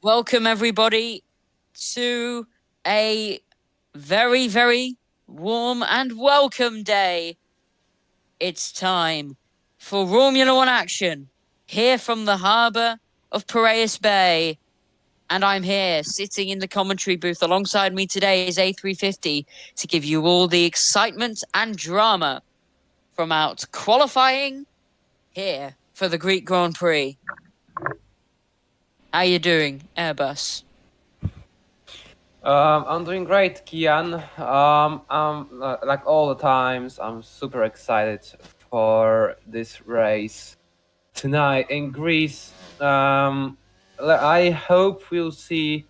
Welcome, everybody, to a very, very warm and welcome day. It's time for Romula One action here from the harbour of Piraeus Bay. And I'm here, sitting in the commentary booth. Alongside me today is A350 to give you all the excitement and drama from out qualifying here for the Greek Grand Prix. How you doing, Airbus? I'm doing great, Kian. Like all the times, I'm super excited for this race tonight in Greece. I hope we'll see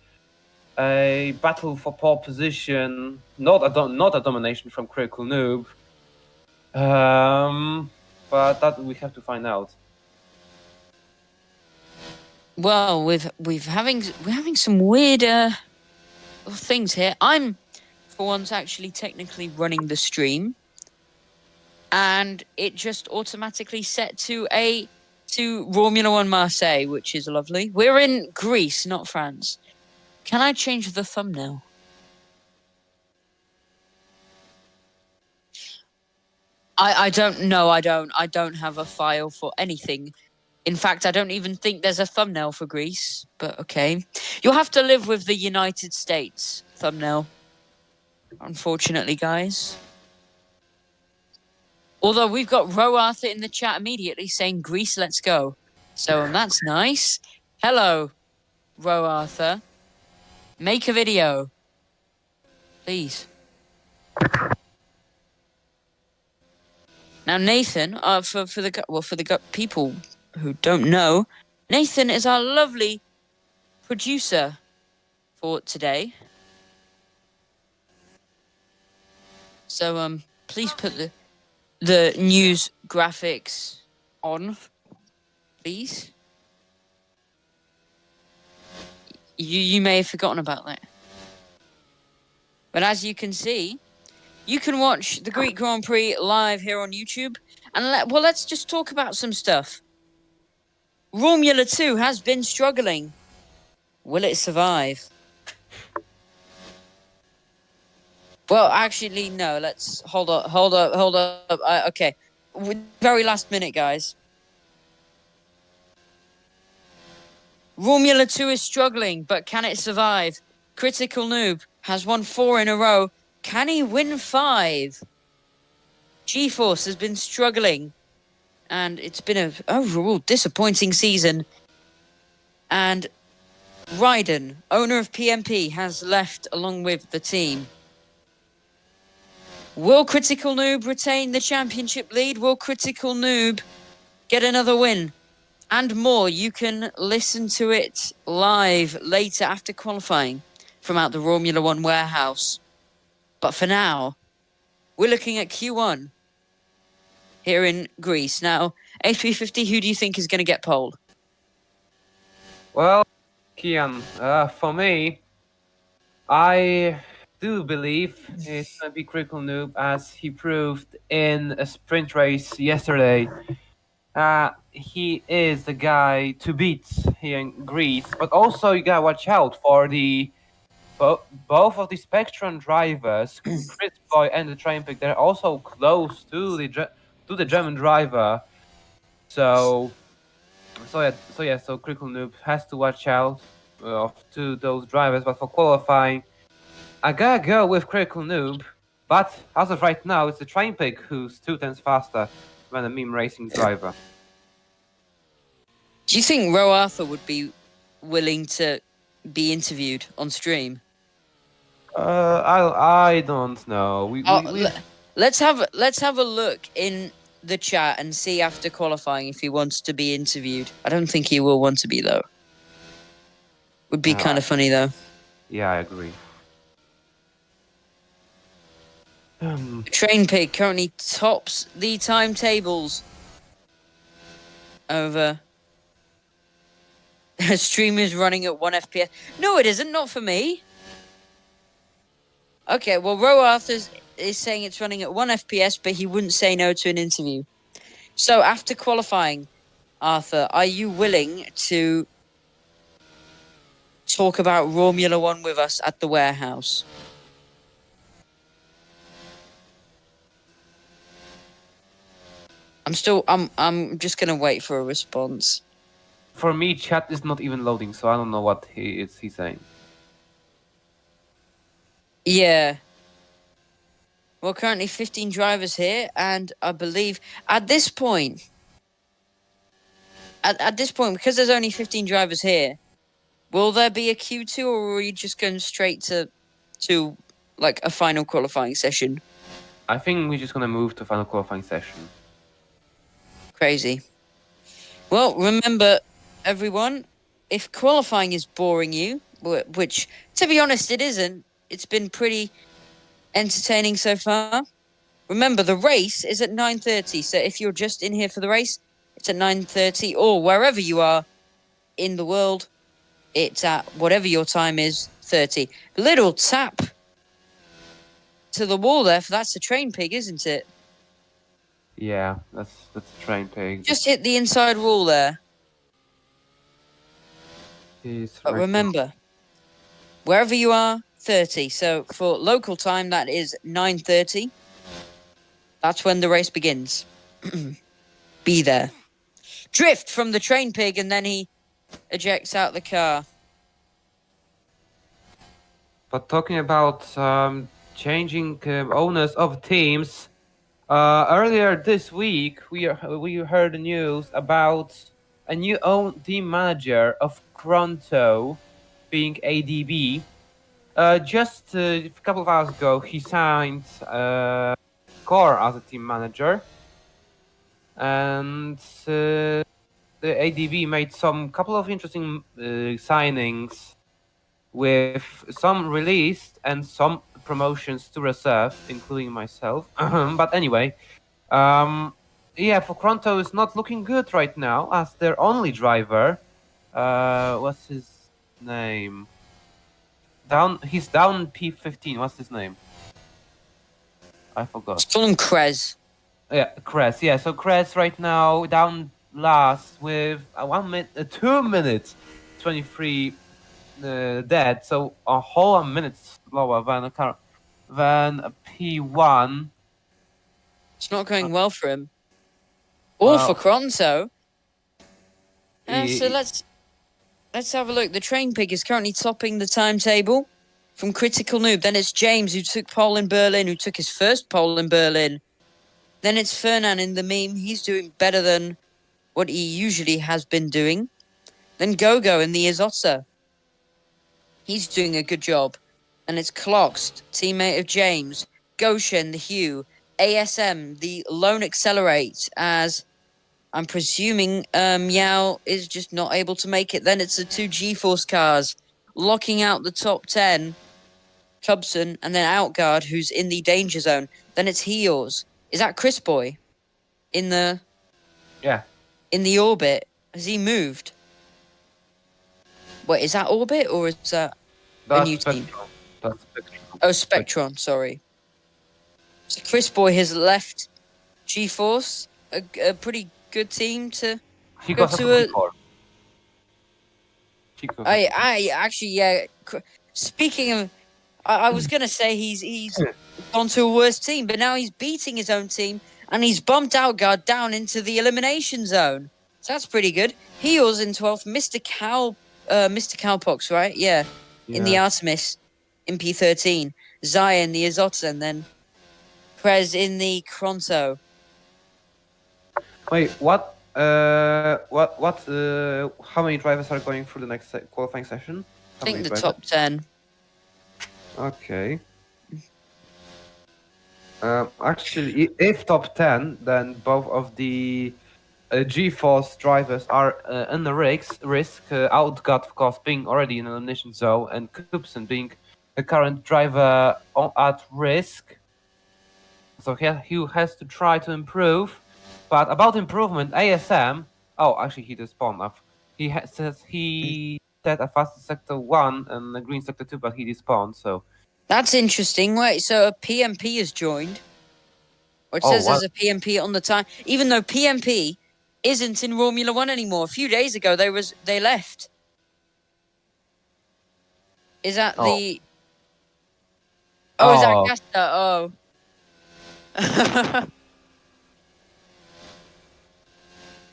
a battle for pole position, not a domination from Critical Noob. But that we have to find out. Well, we're having some weird things here. I'm, for once, actually technically running the stream, and it just automatically set to Romula One Marseille, which is lovely. We're in Greece, not France. Can I change the thumbnail? I don't know. I don't have a file for anything. In fact, I don't even think there's a thumbnail for Greece, but okay. You'll have to live with the United States thumbnail, unfortunately, guys. Although we've got Ro Arthur in the chat immediately saying, Greece, let's go. So that's nice. Hello, Ro Arthur. Make a video. Please. Now, Nathan, for the people who don't know, Nathan is our lovely producer for today. So please put the news graphics on, please. You may have forgotten about that. But as you can see, you can watch the Greek Grand Prix live here on YouTube. And let's just talk about some stuff. Romula 2 has been struggling. Will it survive? Well, actually, no. Let's hold up. Okay, very last minute, guys. Romula 2 is struggling, but can it survive? Critical Noob has won 4 in a row. Can he win 5? G-Force has been struggling, and it's been an overall disappointing season. And Ryden, owner of PMP, has left along with the team. Will Critical Noob retain the championship lead? Will Critical Noob get another win? And more, you can listen to it live later after qualifying from out the Romula One warehouse. But for now, we're looking at Q1 here in Greece. Now, A350, who do you think is going to get pole? Well, Kian, for me, I do believe it's going to be Critical Noob, as he proved in a sprint race yesterday. He is the guy to beat here in Greece, but also you gotta watch out for the both of the Spectrum drivers, Chris Boy and the Train Pick. They're also close to the German driver. So Critical Noob has to watch out to those drivers. But for qualifying, I gotta go with Critical Noob. But as of right now, it's the Train Pick who's 2 tenths faster than a meme racing driver. Do you think Ro Arthur would be willing to be interviewed on stream? I don't know. Let's have a look in the chat and see after qualifying if he wants to be interviewed. I don't think he will want to be, though. Would be kind of funny, though. Yeah, I agree. Train Pig currently tops the timetables over. Stream is running at 1 FPS. No, it isn't. Not for me. Okay, well, Ro Arthur is saying it's running at 1 FPS, but he wouldn't say no to an interview. So after qualifying, Arthur, are you willing to talk about Romula One with us at the warehouse. I'm just gonna wait for a response. For me, chat is not even loading, so I don't know what he's saying. Yeah. Well, currently 15 drivers here, and I believe at this point, because there's only 15 drivers here, will there be a Q2, or are you just going straight to like a final qualifying session? I think we're just gonna move to final qualifying session. Crazy. Well, remember, everyone, if qualifying is boring you, which, to be honest, it isn't, it's been pretty entertaining so far. Remember, the race is at 9:30, so if you're just in here for the race, it's at 9:30, or wherever you are in the world, it's at whatever your time is, 30. A little tap to the wall there, for that's a train pig, isn't it? Yeah, that's a train pig. Just hit the inside wall there. But remember, wherever you are, 30. So for local time, that is 9:30. That's when the race begins. Be there. Drift from the train pig, and then he ejects out the car. But talking about changing owners of teams, earlier this week we heard the news about a new team manager of Kronto being ADB. Just a couple of hours ago, he signed Core as a team manager, and the ADB made some couple of interesting signings, with some released and some promotions to reserve, including myself. But anyway, yeah, for Kronto is not looking good right now as their only driver. What's his name? He's down P15. What's his name? I forgot. Let's call him Krez. Yeah, Krez. Yeah, so Krez right now down last with 2 minutes 23 dead, so a whole minute slower than a P1. It's not going well for him. Or for Kronto. So let's have a look. The train pig is currently topping the timetable from Critical Noob. Then it's James, who took pole in Berlin, who took his first pole in Berlin. Then it's Fernan in the meme. He's doing better than what he usually has been doing. Then Gogo in the Isotta. He's doing a good job. And it's Cloxed, teammate of James. Goshen, the Hugh. ASM, the Lone Accelerate, as I'm presuming Yao is just not able to make it. Then it's the two G-Force cars locking out the top 10. Cubson, and then Outguard, who's in the danger zone. Then it's Heels. Is that Chris Boy? In the orbit? Has he moved? Wait, is that orbit or is that a new team? That's Spectron. Oh, Spectron, sorry. So Chris Boy has left G-Force, a pretty good team to go to I actually, yeah. Speaking of, I was gonna say he's gone to a worse team, but now he's beating his own team and he's bumped Outguard down into the elimination zone. So that's pretty good. Heels in 12th, Mr. Cowpox, right? Yeah, in the Artemis in P13, Zion the Isotta, and then Prez in the Kronto. Wait, what? How many drivers are going through the next qualifying session? I think the top 10. Okay. Actually, if top 10, then both of the G-Force drivers are in the risk. Outguard, of course, being already in elimination zone, and Kupson being the current driver at risk. So he has to try to improve. But about improvement, ASM. Oh, actually, he despawned. He set a fastest sector 1 and a green sector 2, but he despawned. So that's interesting. Wait, so a PMP has joined. Or it says there's a PMP on the time, even though PMP isn't in Romula One anymore. A few days ago, they left. Is that Oh. the... Oh, is that Gasta? Oh.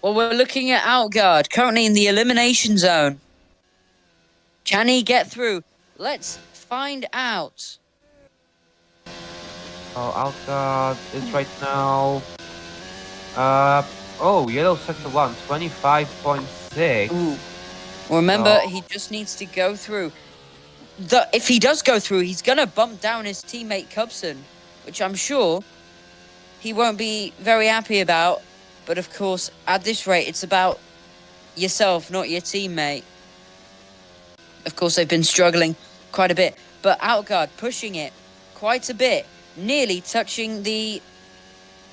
Well, we're looking at Outguard, currently in the elimination zone. Can he get through? Let's find out. Oh, Outguard is right now. Yellow sector 1, 25.6. Ooh. Remember, So, he just needs to go through. If he does go through, he's going to bump down his teammate Cubson, which I'm sure he won't be very happy about. But of course, at this rate, it's about yourself, not your teammate. Of course, they've been struggling quite a bit. But Outguard pushing it quite a bit, nearly touching the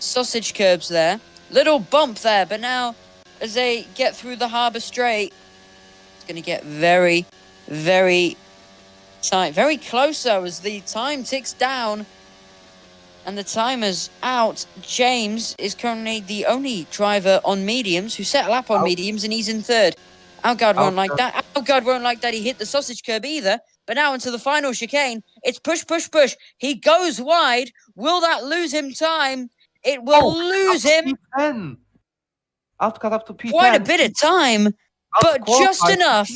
sausage curbs there. Little bump there, but now as they get through the harbour straight, it's going to get very, very tight. Very close, though, as the time ticks down. And the timer's out. James is currently the only driver on mediums who set a lap on mediums, and he's in third. Outguard won't like that. Outguard won't like that he hit the sausage curb either. But now into the final chicane. It's push, push, push. He goes wide. Will that lose him time? It will lose him. P10. Outguard up to P10. Quite a bit of time, but just enough.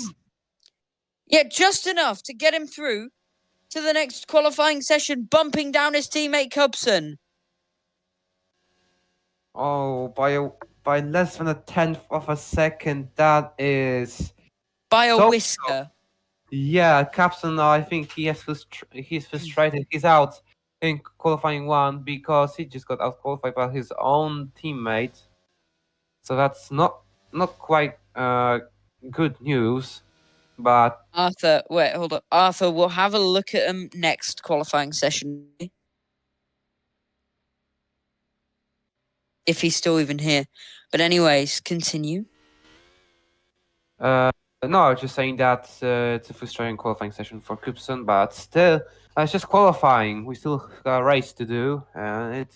Yeah, just enough to get him through to the next qualifying session, bumping down his teammate Cubson. Oh, by less than a tenth of a second. That is by a so whisker. Yeah, Capson. I think he's frustrated. He's out in qualifying 1 because he just got out qualified by his own teammate. So that's not quite good news. But Arthur, wait, hold on. Arthur, we'll have a look at him next qualifying session. If he's still even here. But anyways, continue. No, I was just saying that it's a frustrating qualifying session for Cubson, but still, it's just qualifying. We still got a race to do, and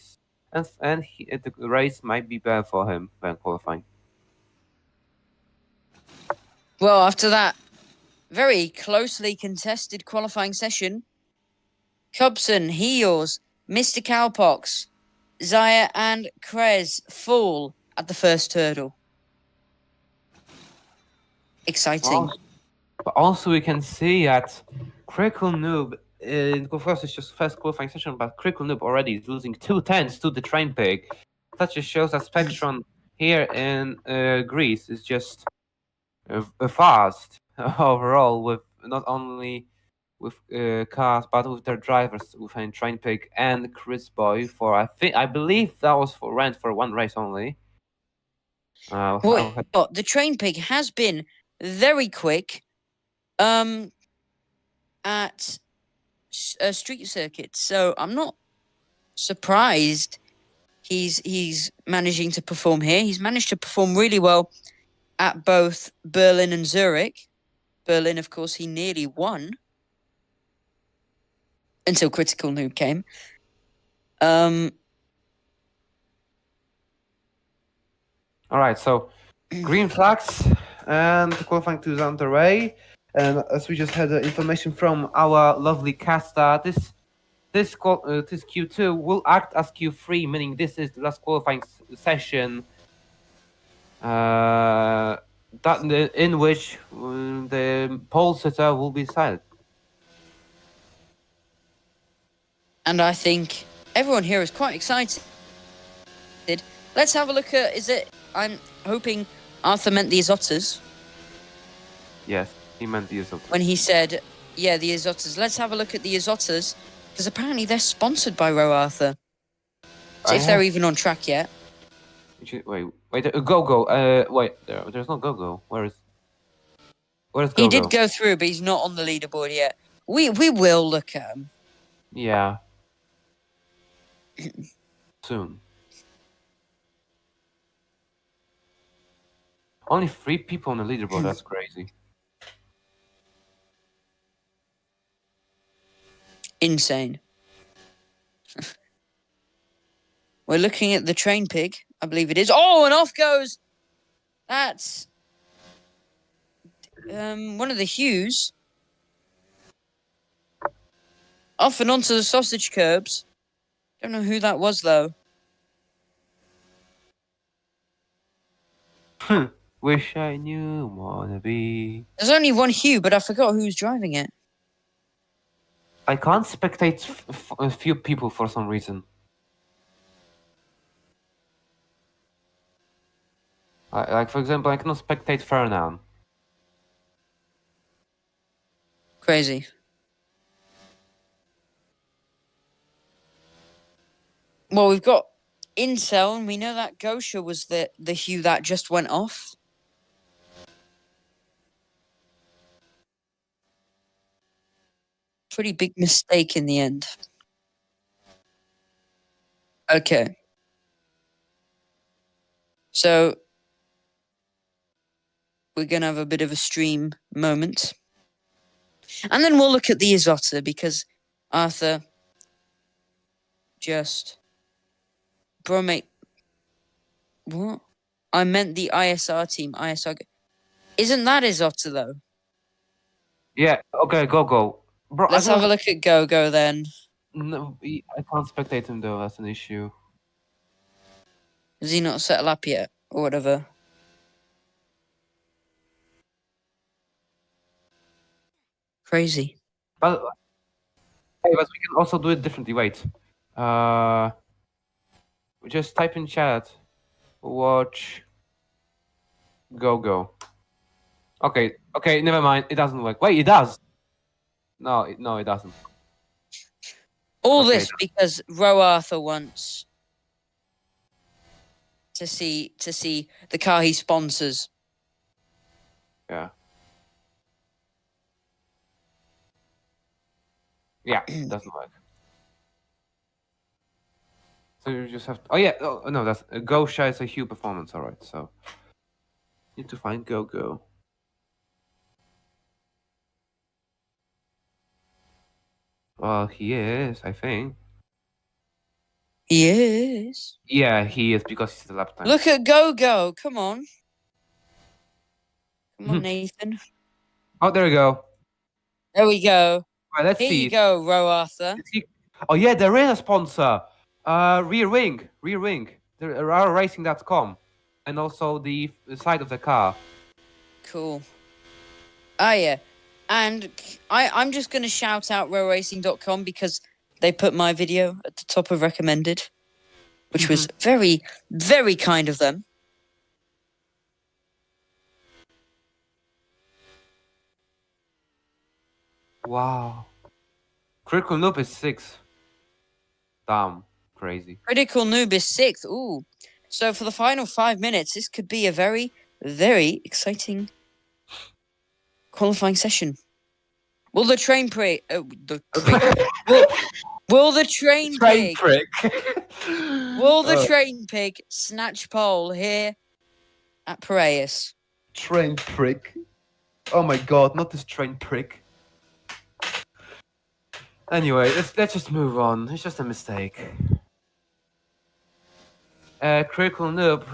the race might be better for him than qualifying. Well, after that very closely contested qualifying session, Cubson, Heels, Mr. Cowpox, Zaya and Krez fall at the first hurdle. Exciting. But also we can see that Critical Noob, of course it's just first qualifying session, but Critical Noob already is losing 2/10 to the Train Pig. That just shows that Spectron here in Greece is just fast overall, with not only with cars but with their drivers, with Train Pig and Chris Boy. I believe that was for one race only. The Train Pig has been very quick at street circuits, so I'm not surprised he's managing to perform here. He's managed to perform really well at both Berlin and Zurich. Berlin, of course, he nearly won until Critical Noob came. All right, so green flags and qualifying 2 is underway. And as we just had the information from our lovely Casta, this Q2 will act as Q3, meaning this is the last qualifying session in which the pole sitter will be decided. And I think everyone here is quite excited. Let's have a look at, I'm hoping Arthur meant the Azotas. Yes, he meant the Azotas. When he said, yeah, the Azotas. Let's have a look at the Azotas, because apparently they're sponsored by Row Arthur. So if they're even on track yet. Wait, Go-Go. Wait, there's no Go-Go. Where's Go-Go? He did go through, but he's not on the leaderboard yet. We will look at him. Yeah. Soon. Only 3 people on the leaderboard, that's crazy. Insane. We're looking at the Train Pig, I believe it is. Oh, and off goes! That's one of the Hughes. Off and onto the sausage curbs. Don't know who that was, though. Wish I knew wanna be. There's only one Hugh, but I forgot who's driving it. I can't spectate a few people for some reason. Like for example, I cannot spectate Fernand. Crazy. Well, we've got Intel, and we know that Gosha was the Hugh that just went off. Pretty big mistake in the end. Okay. So we're going to have a bit of a stream moment. And then we'll look at the Isotta because Arthur just... Bro, mate. What? I meant the ISR team. ISR. Isn't that Isotta, though? Yeah, okay, go. Bro, Let's have a look at Go then. No, I can't spectate him though, that's an issue. Has he not set a lap yet? Or whatever. Crazy. But we can also do it differently. Wait. Just type in chat. Watch. Go. Okay, never mind. It doesn't work. Wait, it does. No, it doesn't. All this because Ro Arthur wants to see the car he sponsors. Yeah. Yeah, it doesn't work. So you just have to... Oh yeah, no, that's... Go shares a Hue performance, alright, so... Need to find Go. Well, he is, I think. He is. Yeah, he is, because he's the lap time. Look at Go. Come on. Come on, Nathan. Oh, there we go. There we go. Right, let's Here see. you go, Ro Arthur. Oh yeah, there is a sponsor. Rear Wing. There are racing.com. And also the side of the car. Cool. Ah, yeah. And I'm just going to shout out rowracing.com because they put my video at the top of recommended, which was very, very kind of them. Wow. Critical Noob is 6. Damn. Crazy. Critical Noob is 6th. Ooh. So for the final 5 minutes, this could be a very, very exciting qualifying session. Will the train prig... will the train pig... will the train pig snatch pole here at Piraeus? Train prick. Oh my god, not this train prick. Anyway, let's just move on. It's just a mistake. Critical Noob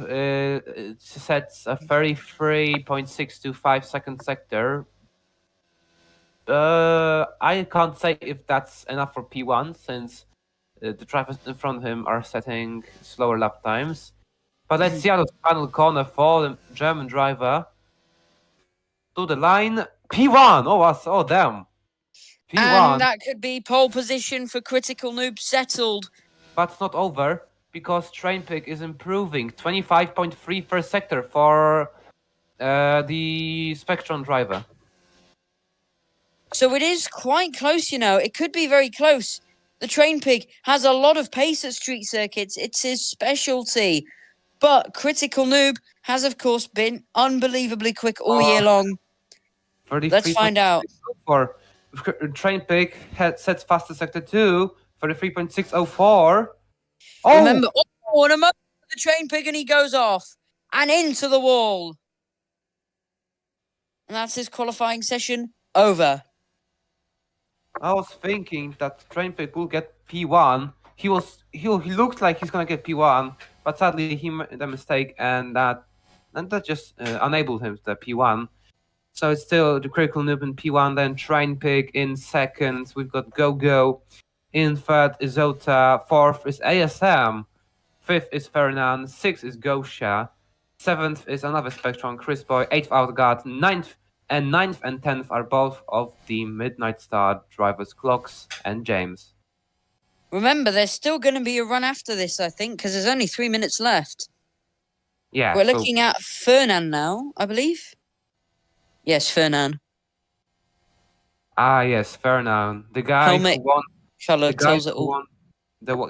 sets a 33.625 second sector. I can't say if that's enough for P1 since the drivers in front of him are setting slower lap times. But let's see how the final corner for the German driver. To the line, P1. Oh damn. P1. And that could be pole position for Critical Noob settled. But it's not over because Trainpick is improving 25.3 per sector for the Spectron driver. So it is quite close, you know. It could be very close. The Train Pig has a lot of pace at street circuits. It's his specialty. But Critical Noob has, of course, been unbelievably quick all year long. Let's find out. For Train Pig sets fastest sector 2, 33.604. Oh! Remember, and a moment for the Train Pig and he goes off. And into the wall. And that's his qualifying session over. I was thinking that Train Pig will get P1. He looked like he's gonna get P1, but sadly he made a mistake, and that just enabled him to P1. So it's still the Critical Noob in P1, then Train Pig in second. We've got Go Go. In third is Zota. Fourth is ASM. Fifth is Ferdinand. Sixth is Gosha. Seventh is another Spectron, Chris Boy. Eighth Outguard. Ninth and 10th are both of the Midnight Star drivers, Clocks and James. Remember, there's still going to be a run after this, I think, because there's only 3 minutes left. Yeah. We're looking at Fernand now, I believe. Yes, Fernand. Yes, Ferdinand. The guy Helmet who won. colour The guy tells it who all. won.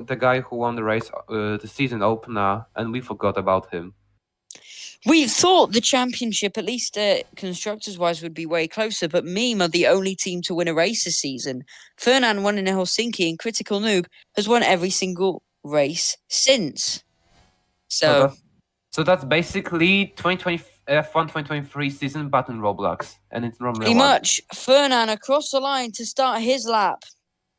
The guy who won the race, the season opener, and we forgot about him. We thought the championship, at least constructors-wise, would be way closer, but Meme are the only team to win a race this season. Fernand won in Helsinki, and Critical Noob has won every single race since. So that's basically 2020 F1 2023 season, but in Roblox, and it's Romula pretty One. much, Fernand across the line to start his lap,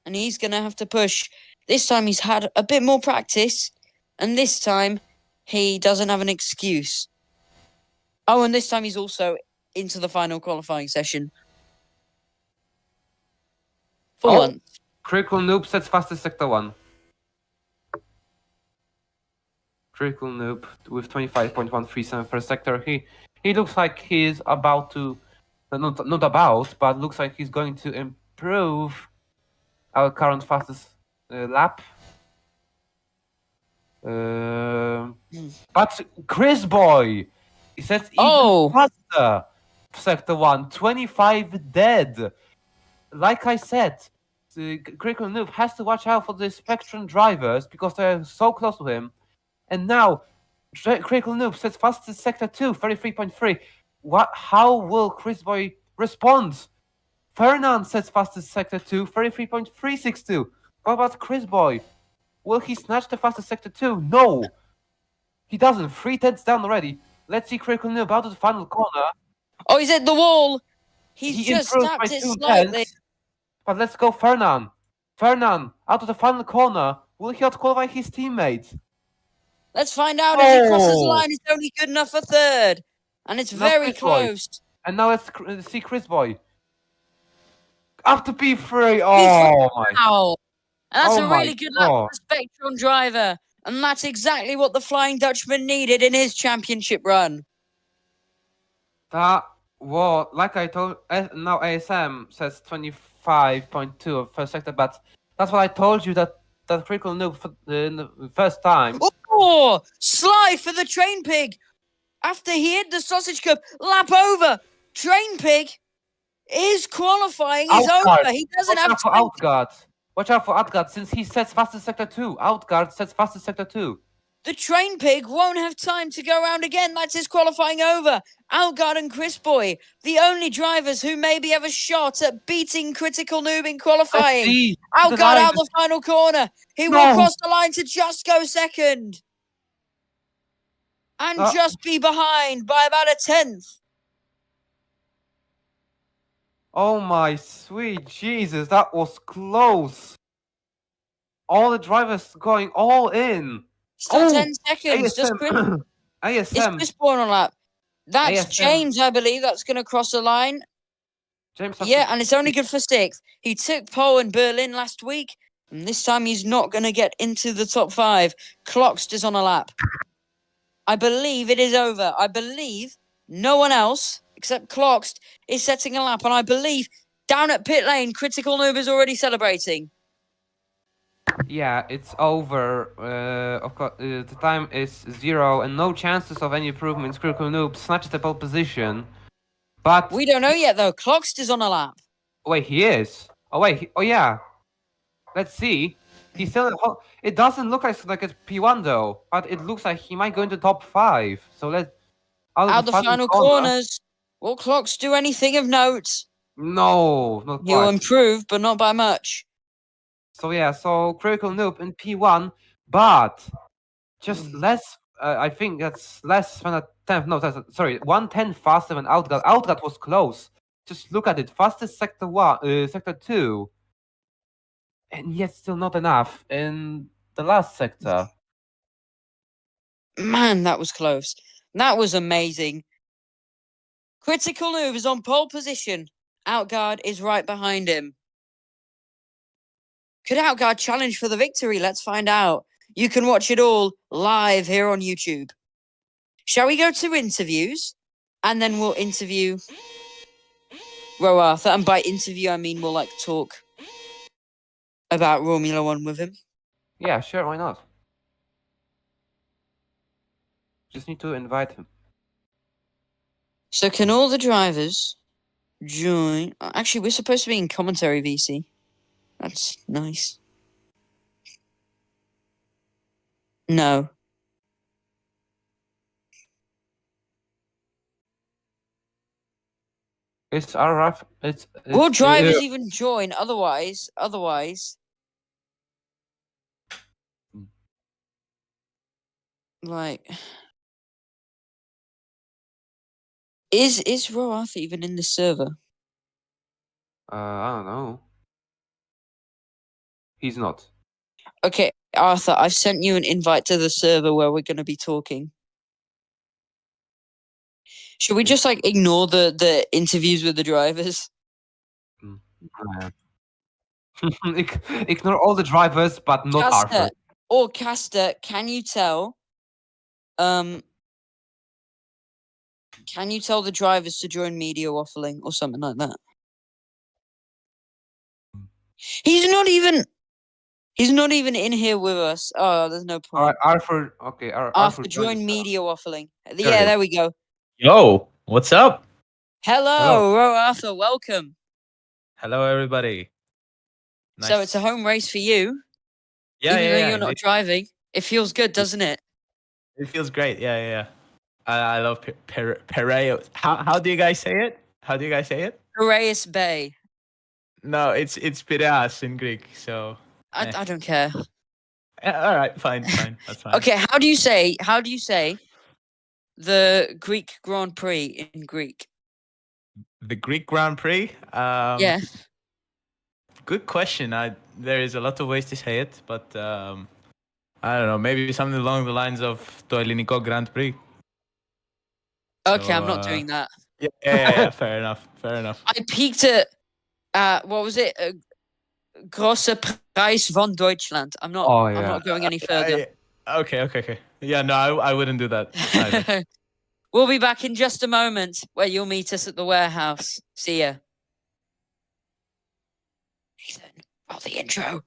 and he's going to have to push. This time he's had a bit more practice, and this time he doesn't have an excuse. Oh, and this time he's also into the final qualifying session. For once. Critical Noob sets fastest sector 1. Critical Noob with 25.137 per sector. He looks like he's about to, not about, but looks like he's going to improve our current fastest lap. But Chris Boy, he says even faster. Sector 1, 25 dead. Like I said, the Critical Noob has to watch out for the Spectrum drivers because they're so close to him. And now, Critical Noob sets fastest sector 2, 33.3. How will Chris Boy respond? Fernand sets fastest sector 2, 33.362. What about Chris Boy? Will he snatch the fastest sector 2? No! He doesn't. 3/10 down already. Let's see Critical Noob out of the final corner. Oh, he's at the wall. He just improved tapped by it 2 slightly. tenths. But let's go Fernand. Fernand, out of the final corner. Will he outqualify his teammates? Let's find out as he crosses the line. It's only good enough for third. And it's very close. And now let's see Chris Boy. Up to P3. Oh my. Wow. And that's a really good lap for the Spectrum driver. And that's exactly what the Flying Dutchman needed in his championship run. That was, like I told, now ASM says 25.2 of first sector, but that's what I told you that Critical Noob for the first time. Oh, slide for the Train Pig. After he hit the Sausage Cup, lap over. Train Pig is qualifying. He's over. He doesn't have to. Outguard. Watch out for Outguard since he sets fastest sector 2. Outguard sets fastest sector 2. The Train Pig won't have time to go around again. That's his qualifying over. Outguard and Chris Boy, the only drivers who maybe have a shot at beating Critical Noob in qualifying. Outguard out the final corner. He will cross the line to just go second. And just be behind by about a 10th. Oh my sweet Jesus, that was close. All the drivers going all in. Still 10 seconds. Just ASM. It's Chris Boy on a lap. That's ASM. James, I believe, that's going to cross the line. James, yeah, and it's only good for 6th. He took pole in Berlin last week, and this time he's not going to get into the top 5. Clockst is on a lap. I believe it is over. I believe no one else except Clockst is setting a lap, and I believe down at pit lane, Critical Noob is already celebrating. Yeah, it's over. Of course, the time is 0 and no chances of any improvements. Critical Noob snatched the pole position, but we don't know yet though. Clockst is on a lap. Wait, he is. Oh wait, oh yeah. Let's see. He's still. It doesn't look like it's P1 though, but it looks like he might go into top 5. So let's. Out the final corners. Will Clockst do anything of note? No, not quite. He'll improve, but not by much. So yeah, so Critical Noob in P1, but just less. I think that's less than a 10th. No, sorry, 1/10 faster than Outguard. Outguard was close. Just look at it. Fastest sector 1, sector 2, and yet still not enough in the last sector. Man, that was close. That was amazing. Critical Noob is on pole position. Outguard is right behind him. Could Outguard challenge for the victory? Let's find out. You can watch it all live here on YouTube. Shall we go to interviews? And then we'll interview Roarthur. And by interview, I mean we'll talk about Romula One with him. Yeah, sure, why not? Just need to invite him. So can all the drivers join? Actually, we're supposed to be in commentary, VC. That's nice. No. It's our it's Will drivers even join? Otherwise, like, is Roarthur even in the server? I don't know. He's not. Okay, Arthur, I've sent you an invite to the server where we're going to be talking. Should we just ignore the interviews with the drivers? Ignore all the drivers, but not Arthur. Or Caster, can you tell the drivers to join media waffling or something like that? He's not even in here with us. Oh, there's no point. All right, Arthur. Okay, Arthur, join media waffling. Yeah, there we go. Yo, what's up? Hello, Arthur. Welcome. Hello, everybody. Nice. So it's a home race for you. Yeah, even yeah, though yeah, you're not driving. It feels good, doesn't it? It feels great. Yeah, yeah, yeah. I love Piraeus. How do you guys say it? How do you guys say it? Piraeus Bay. No, it's Piraeus in Greek. So I don't care. all right, fine. That's fine. Okay, how do you say the Greek Grand Prix in Greek? The Greek Grand Prix. Yeah. Good question. There is a lot of ways to say it, but I don't know. Maybe something along the lines of το ελληνικό Grand Prix. Okay, So, I'm not doing that. Yeah. Fair enough. I peaked at what was it? Großer Preis von Deutschland. I'm not. Oh, yeah. I'm not going any further. Okay. Yeah, no, I wouldn't do that either. We'll be back in just a moment, where you'll meet us at the warehouse. See ya. Ethan, roll the intro.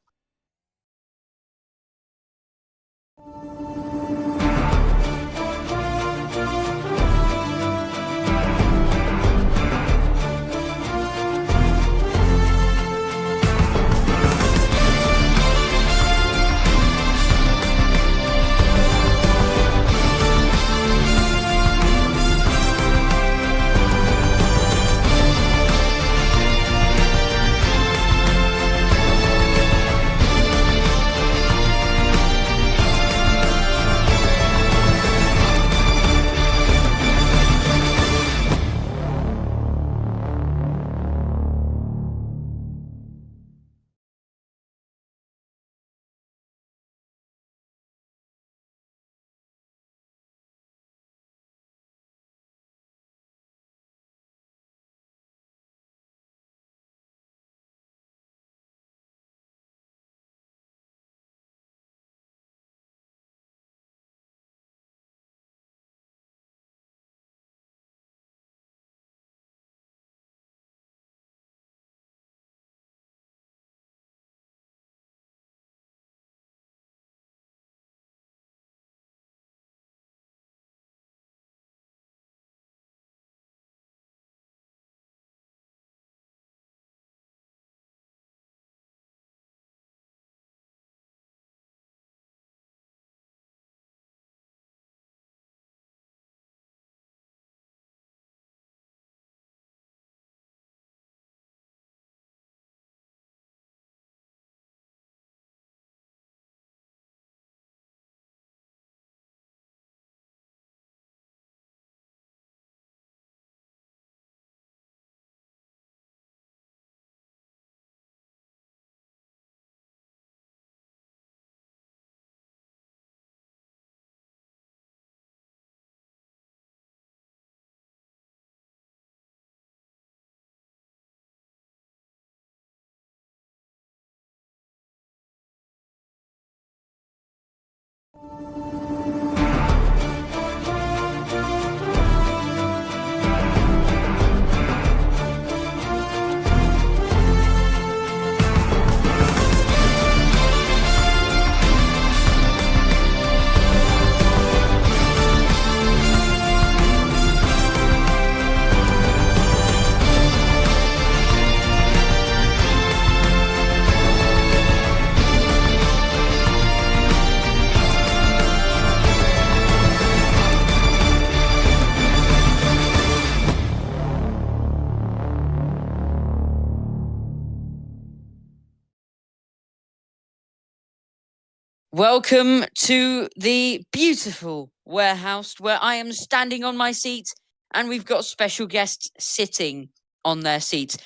Welcome to the beautiful warehouse where I am standing on my seat and we've got special guests sitting on their seats,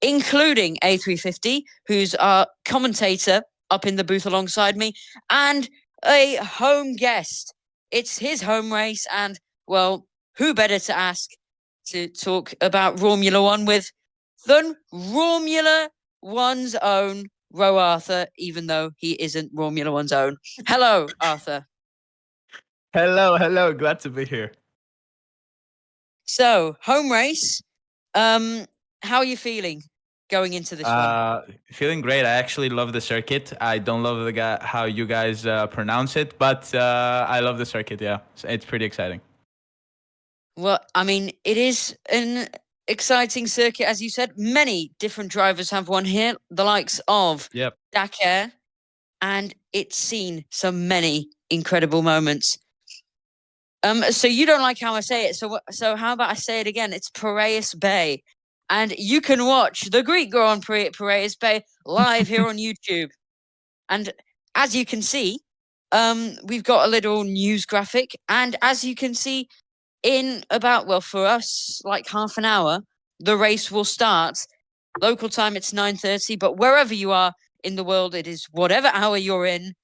including A350, who's our commentator up in the booth alongside me, and a home guest. It's his home race, and, well, who better to ask to talk about Romula One with than Romula One's own Ro Arthur, even though he isn't Romula One's own. Hello, Arthur. Hello. Glad to be here. So, home race. How are you feeling going into this one? Feeling great. I actually love the circuit. I don't love how you guys pronounce it, but I love the circuit. Yeah, it's pretty exciting. Well, I mean, it is an exciting circuit, as you said. Many different drivers have won here, the likes of Dakar, and it's seen some many incredible moments. So you don't like how I say it, so how about I say it again? It's Piraeus Bay, and you can watch the Greek Grand Prix at Piraeus Bay live here on YouTube. And as you can see, we've got a little news graphic, and as you can see, in about, well, for us, like half an hour, the race will start. Local time, it's 9:30, but wherever you are in the world, it is whatever hour you're in,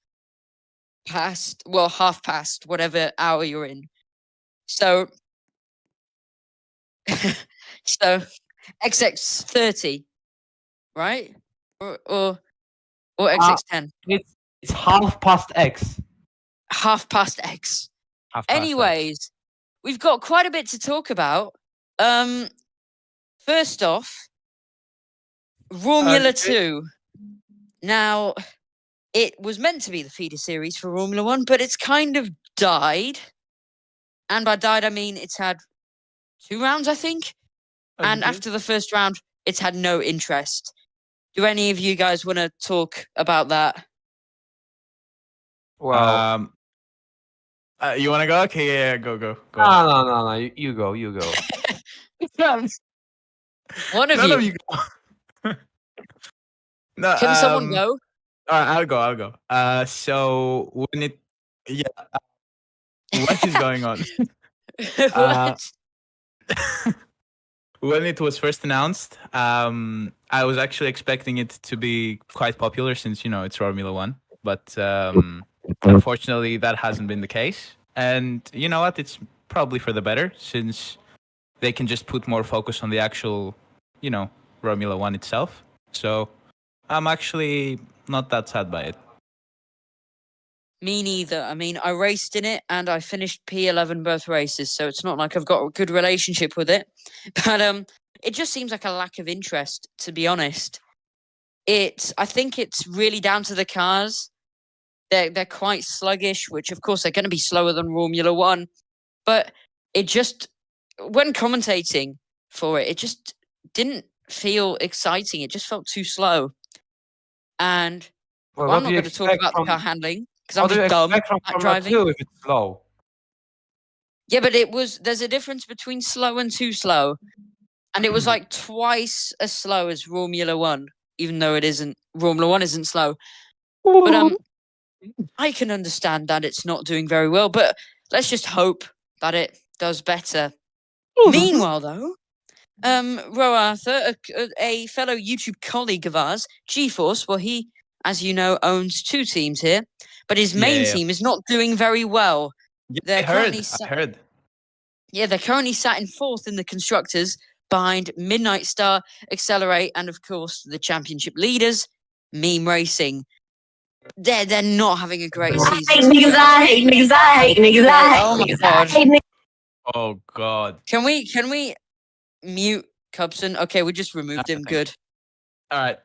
half past, whatever hour you're in. So, so XX30, right? Or XX10? It's half past X. Half past X. Half past Anyways, we've got quite a bit to talk about. First off, Romula 2. Now, it was meant to be the feeder series for Romula One, but it's kind of died. And by died, I mean it's had 2 rounds, I think. And after the first round, it's had no interest. Do any of you guys want to talk about that? Well, you want to go? Okay, yeah, go. no. You go. One of None you. of you go. No, Can someone go? All right, I'll go. So what is going on? What? When it was first announced, I was actually expecting it to be quite popular since, it's Romula One. But unfortunately, that hasn't been the case. And you know what? It's probably for the better since they can just put more focus on the actual, Romula One itself. So I'm actually not that sad by it. Me neither. I mean, I raced in it and I finished P11 both races, so it's not like I've got a good relationship with it. But it just seems like a lack of interest, to be honest. I think it's really down to the cars. They're quite sluggish, which of course they're going to be slower than Romula One. But it just, when commentating for it just didn't feel exciting. It just felt too slow. And I'm not going to talk about the car handling because I'm just dumb at driving. If it's slow. Yeah, but there's a difference between slow and too slow. And it was like twice as slow as Romula One, even though it isn't. Romula One isn't slow. But I can understand that it's not doing very well, but let's just hope that it does better. Meanwhile, though, Ro Arthur, a fellow YouTube colleague of ours, GeForce, well, he, as you know, owns 2 teams here, but his main team is not doing very well. I heard. Yeah, they're currently sat in 4th in the constructors behind Midnight Star, Accelerate, and of course the championship leaders, Meme Racing. they're not having a great season. I hate niggas, I hate niggas, I hate niggas, I hate Oh my niggas, God. I hate niggas. Oh God. Can we mute Cubson? Okay, we just removed him. Thank Good. All right.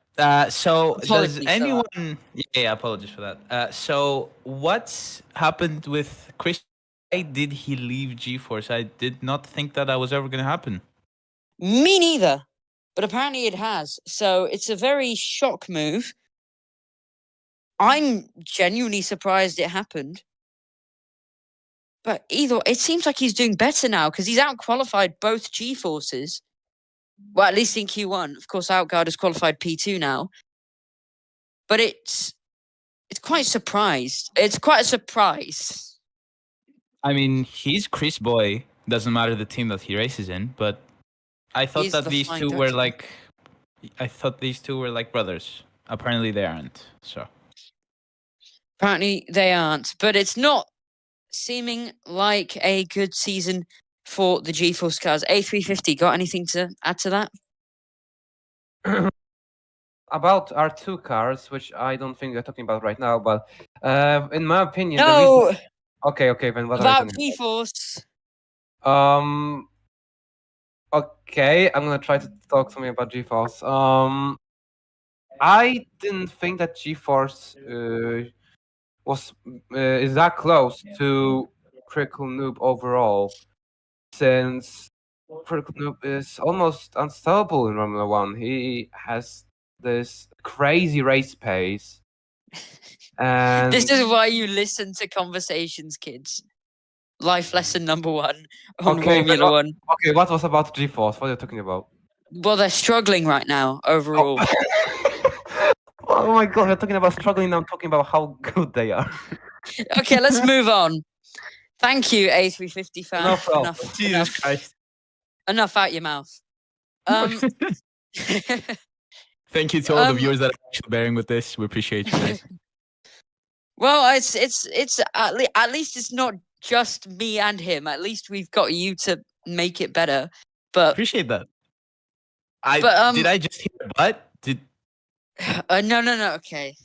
So Apologies does for that. anyone? Yeah, apologies for that. So what's happened with Chris? Why did he leave GeForce? I did not think that was ever going to happen. Me neither. But apparently it has. So it's a very shock move. I'm genuinely surprised it happened. But it seems like he's doing better now because he's out-qualified both G-Forces. Well, at least in Q1. Of course, Outguard has qualified P2 now. But it's quite surprised. It's quite a surprise. I mean, he's Chris Boy. Doesn't matter the team that he races in, but I thought He's that the these Flying two were Dutchman. like, I thought these two were like brothers. Apparently they aren't. So Apparently they aren't. But it's not seeming like a good season for the G-Force cars. A350, got anything to add to that? About our two cars, which I don't think we're talking about right now, but in my opinion, the No, reason. Okay, then what are we about talking G-Force. about? Okay, I'm gonna try to talk something about GeForce. I didn't think that GeForce is that close to Critical Noob overall, since Critical Noob is almost unstoppable in Romula One. He has this crazy race pace, and This is why you listen to Conversations, kids. Life lesson number 1 on Okay, but Formula One. okay, what was about GeForce? What are you talking about? Well, they're struggling right now overall. Oh my god, we're talking about struggling now. I'm talking about how good they are. Okay, let's move on. Thank you, A350 fan. No problem. enough, Jesus enough, Christ. enough out your mouth. Thank you to all the Um, viewers that are actually bearing with this. We appreciate you guys. well, it's at least it's not just me and him. At least we've got you to make it better. But Appreciate that. Did I just hear but? Did no. Okay,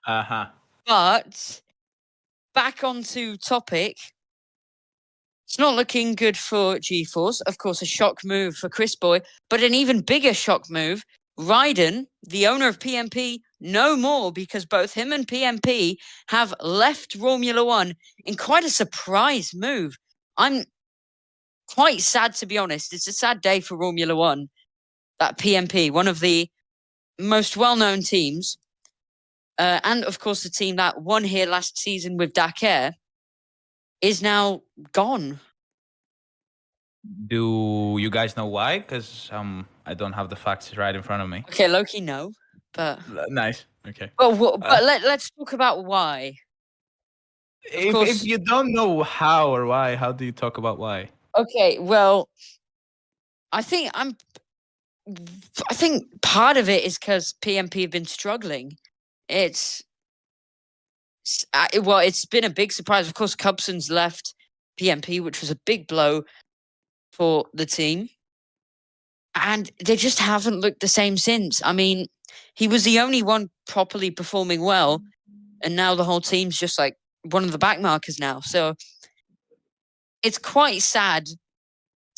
uh-huh. but back onto topic. It's not looking good for GeForce. Of course, a shock move for Chris Boy, but an even bigger shock move. Ryden, the owner of PMP, no more because both him and PMP have left Romula One in quite a surprise move. I'm quite sad, to be honest. It's a sad day for Romula One. That PMP, one of the most well-known teams, and of course the team that won here last season with Dakar, is now gone. Do you guys know why? Because I don't have the facts right in front of me. Okay, Loki, no, but Nice. Okay. but let's talk about why. If you don't know how or why, how do you talk about why? Okay, well, I think part of it is because PMP have been struggling. It's been a big surprise. Of course, Cubson's left PMP, which was a big blow for the team. And they just haven't looked the same since. I mean, he was the only one properly performing well, and now the whole team's just like one of the backmarkers now. So it's quite sad,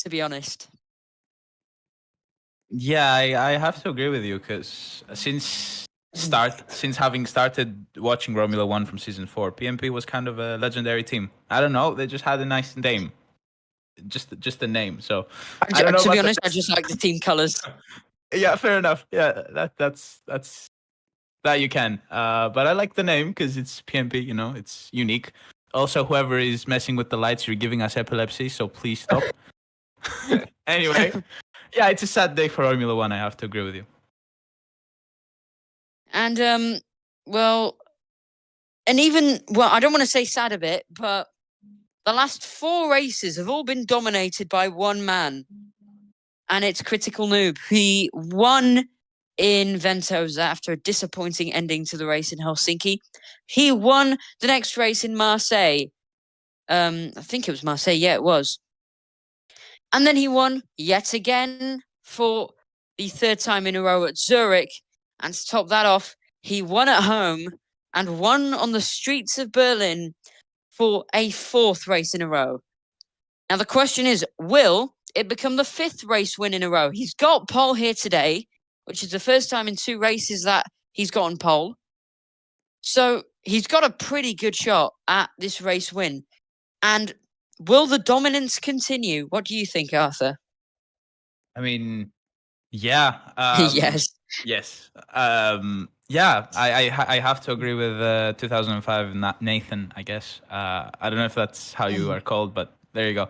to be honest. Yeah, I have to agree with you because since having started watching Romula One from season 4, PMP was kind of a legendary team. I don't know, they just had a nice name, just a name. So I don't know. To be honest, I just like the team colors. Yeah, fair enough. Yeah, that's that you can. But I like the name because it's PMP. You know, it's unique. Also, whoever is messing with the lights, you're giving us epilepsy, so please stop. Anyway, yeah, it's a sad day for Formula One. I have to agree with you. And I don't want to say sad a bit, but the last 4 races have all been dominated by one man, and it's Critical Noob. He won in Ventosa after a disappointing ending to the race in Helsinki. He won the next race in Marseille. I think it was Marseille. Yeah, it was. And then he won yet again for the 3rd time in a row at Zurich. And to top that off, he won at home and won on the streets of Berlin for a 4th race in a row. Now, the question is, will it become the 5th race win in a row? He's got pole here today, which is the first time in 2 races that he's gotten pole. So he's got a pretty good shot at this race win. And will the dominance continue? What do you think, Arthur? I mean, yeah. Yes. Yes. Yeah, I have to agree with 2005 Nathan, I guess. I don't know if that's how you are called, but there you go.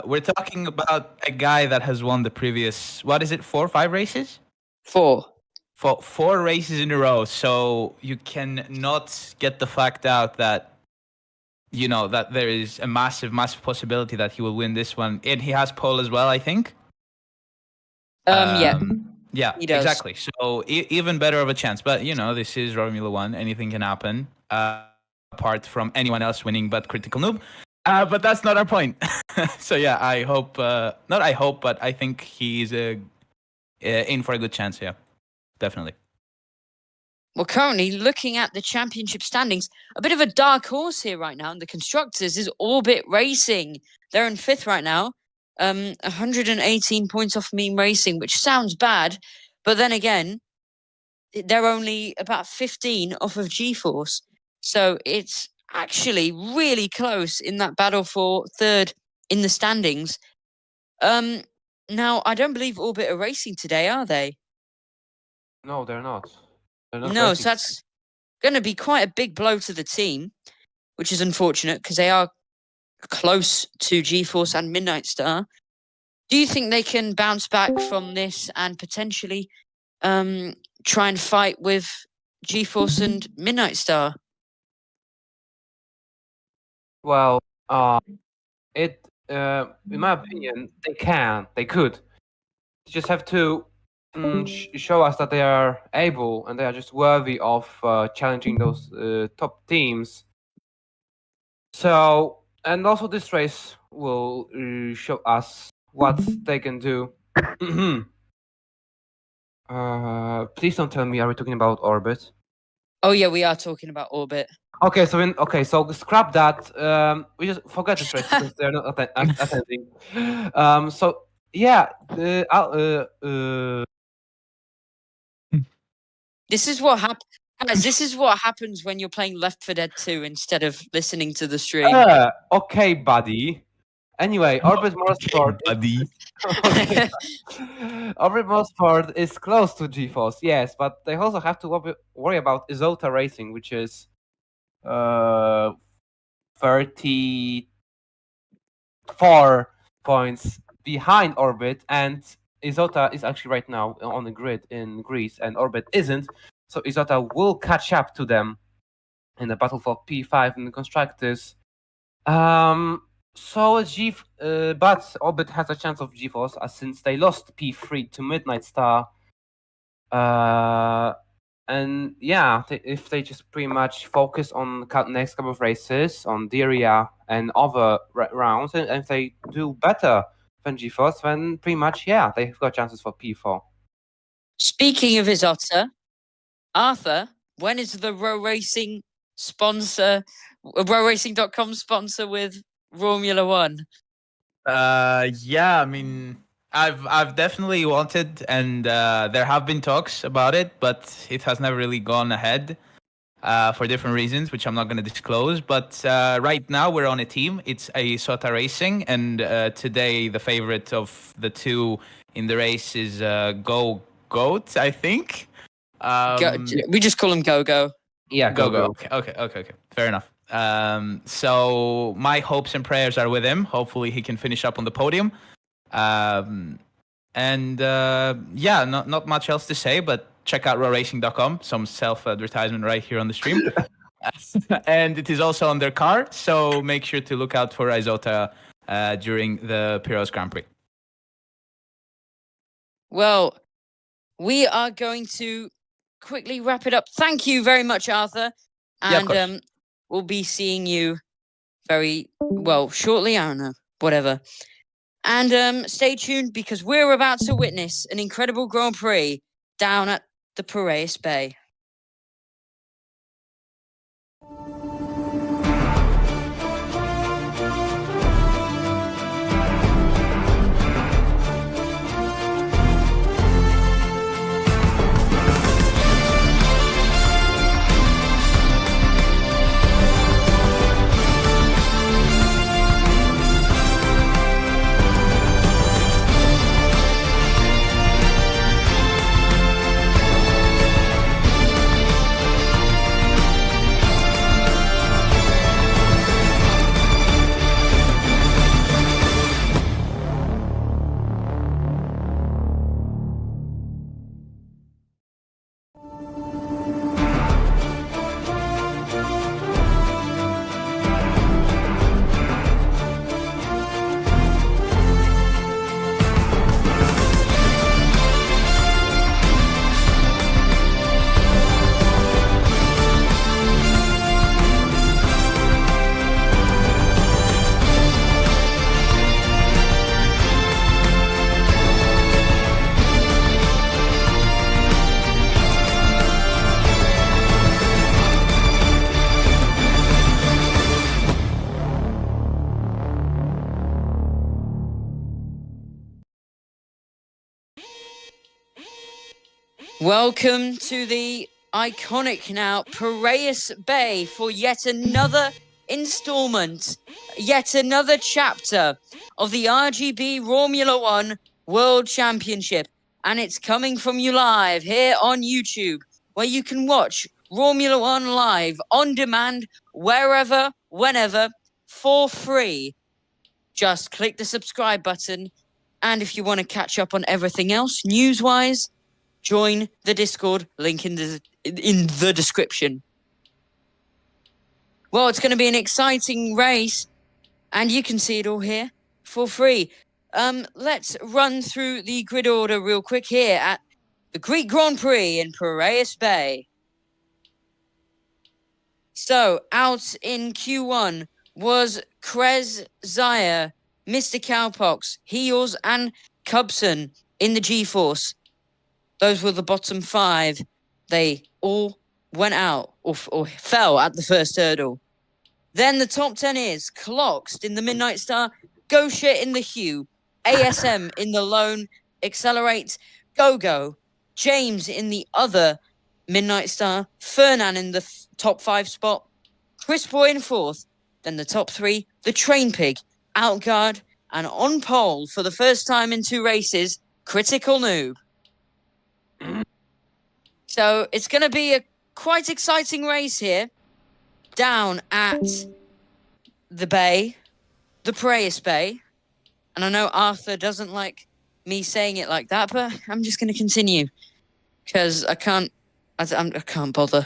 We're talking about a guy that has won the previous, what is it, 4 or 5 races? 4. For 4 races in a row. So you can not get the fact out that, you know, that there is a massive possibility that he will win this one. And he has pole as well, I think. Yeah. Yeah, He does. exactly. So even better of a chance. But, you know, this is Romula One. Anything can happen, apart from anyone else winning but Critical Noob. But that's not our point. So, yeah, I hope, not I hope, but I think he's in for a good chance, yeah. Definitely. Well, currently, looking at the championship standings, a bit of a dark horse here right now in the constructors is Orbit Racing. They're in 5th right now. 118 points off Mean Racing, which sounds bad, but then again, they're only about 15 off of G-Force. So it's actually really close in that battle for 3rd in the standings. Now, I don't believe Orbit are racing today, are they? No, they're not. They're not No, racing. so that's going to be quite a big blow to the team, which is unfortunate because they are close to G-Force and Midnight Star. Do you think they can bounce back from this and potentially try and fight with G-Force and Midnight Star? Well, in my opinion, they could. They just have to show us that they are able and they are just worthy of challenging those top teams. So, and also this race will show us what they can do. Please don't tell me, are we talking about Orbit? Oh yeah, we are talking about Orbit. Okay, so scrap that. We just forget this race because they're not attending. So yeah, This is what guys, this is what happens when you're playing Left 4 Dead 2 instead of listening to the stream. okay, buddy. Anyway, Orbit Motorsport. Buddy. Okay. Orbit Motorsport is close to GeForce, yes, but they also have to worry about Isota Racing, which is 34 points behind Orbit, and Isota is actually right now on the grid in Greece, and Orbit isn't. So Isota will catch up to them in the battle for P5 in the constructors. So but Orbit has a chance of GeForce since they lost P3 to Midnight Star. And yeah, if they just pretty much focus on next couple of races on Diria and other rounds, and if they do better than GeForce, then pretty much yeah, they've got chances for P4. Speaking of Isota, Arthur, when is the rowracing rowracing.com sponsor with Romula One? Yeah, I mean, I've definitely wanted, and there have been talks about it, but it has never really gone ahead for different reasons, which I'm not going to disclose. But right now we're on a team. It's a Sota Racing, and today the favorite of the two in the race is Go Goat, I think. We just call him Go. Yeah, Go. Okay. Fair enough. So my hopes and prayers are with him. Hopefully he can finish up on the podium. Yeah, not much else to say, but check out rowracing.com. Some self-advertisement right here on the stream. And it is also on their car, so make sure to look out for Isota during the Piraeus Grand Prix. Well, we are going to quickly wrap it up. Thank you very much, Arthur. And yeah, we'll be seeing you very shortly. I don't know, whatever. And stay tuned because we're about to witness an incredible Grand Prix down at the Piraeus Bay. Welcome to the iconic now Piraeus Bay for yet another installment, yet another chapter of the RGB Romula One World Championship. And it's coming from you live here on YouTube, where you can watch Romula One live on demand, wherever, whenever, for free. Just click the subscribe button. And if you want to catch up on everything else news-wise, join the Discord, link in the description. Well, it's going to be an exciting race, and you can see it all here for free. Let's run through the grid order real quick here at the Greek Grand Prix in Piraeus Bay. So, out in Q1 was Krez Zaya, Mr. Cowpox, Heels, and Cubson in the G-Force. Those were the bottom 5. They all went out or fell at the first hurdle. Then the top 10 is Cloxed in the Midnight Star, Gosha in the Hue, ASM in the Lone, Accelerate, Go-Go, James in the other Midnight Star, Fernan in the top 5 spot, Chris Boy in 4th, then the top 3, the Train Pig, Outguard, and on pole for the first time in 2 races, Critical Noob. So it's going to be a quite exciting race here down at the bay, the Piraeus Bay. And I know Arthur doesn't like me saying it like that, but I'm just going to continue because I can't bother.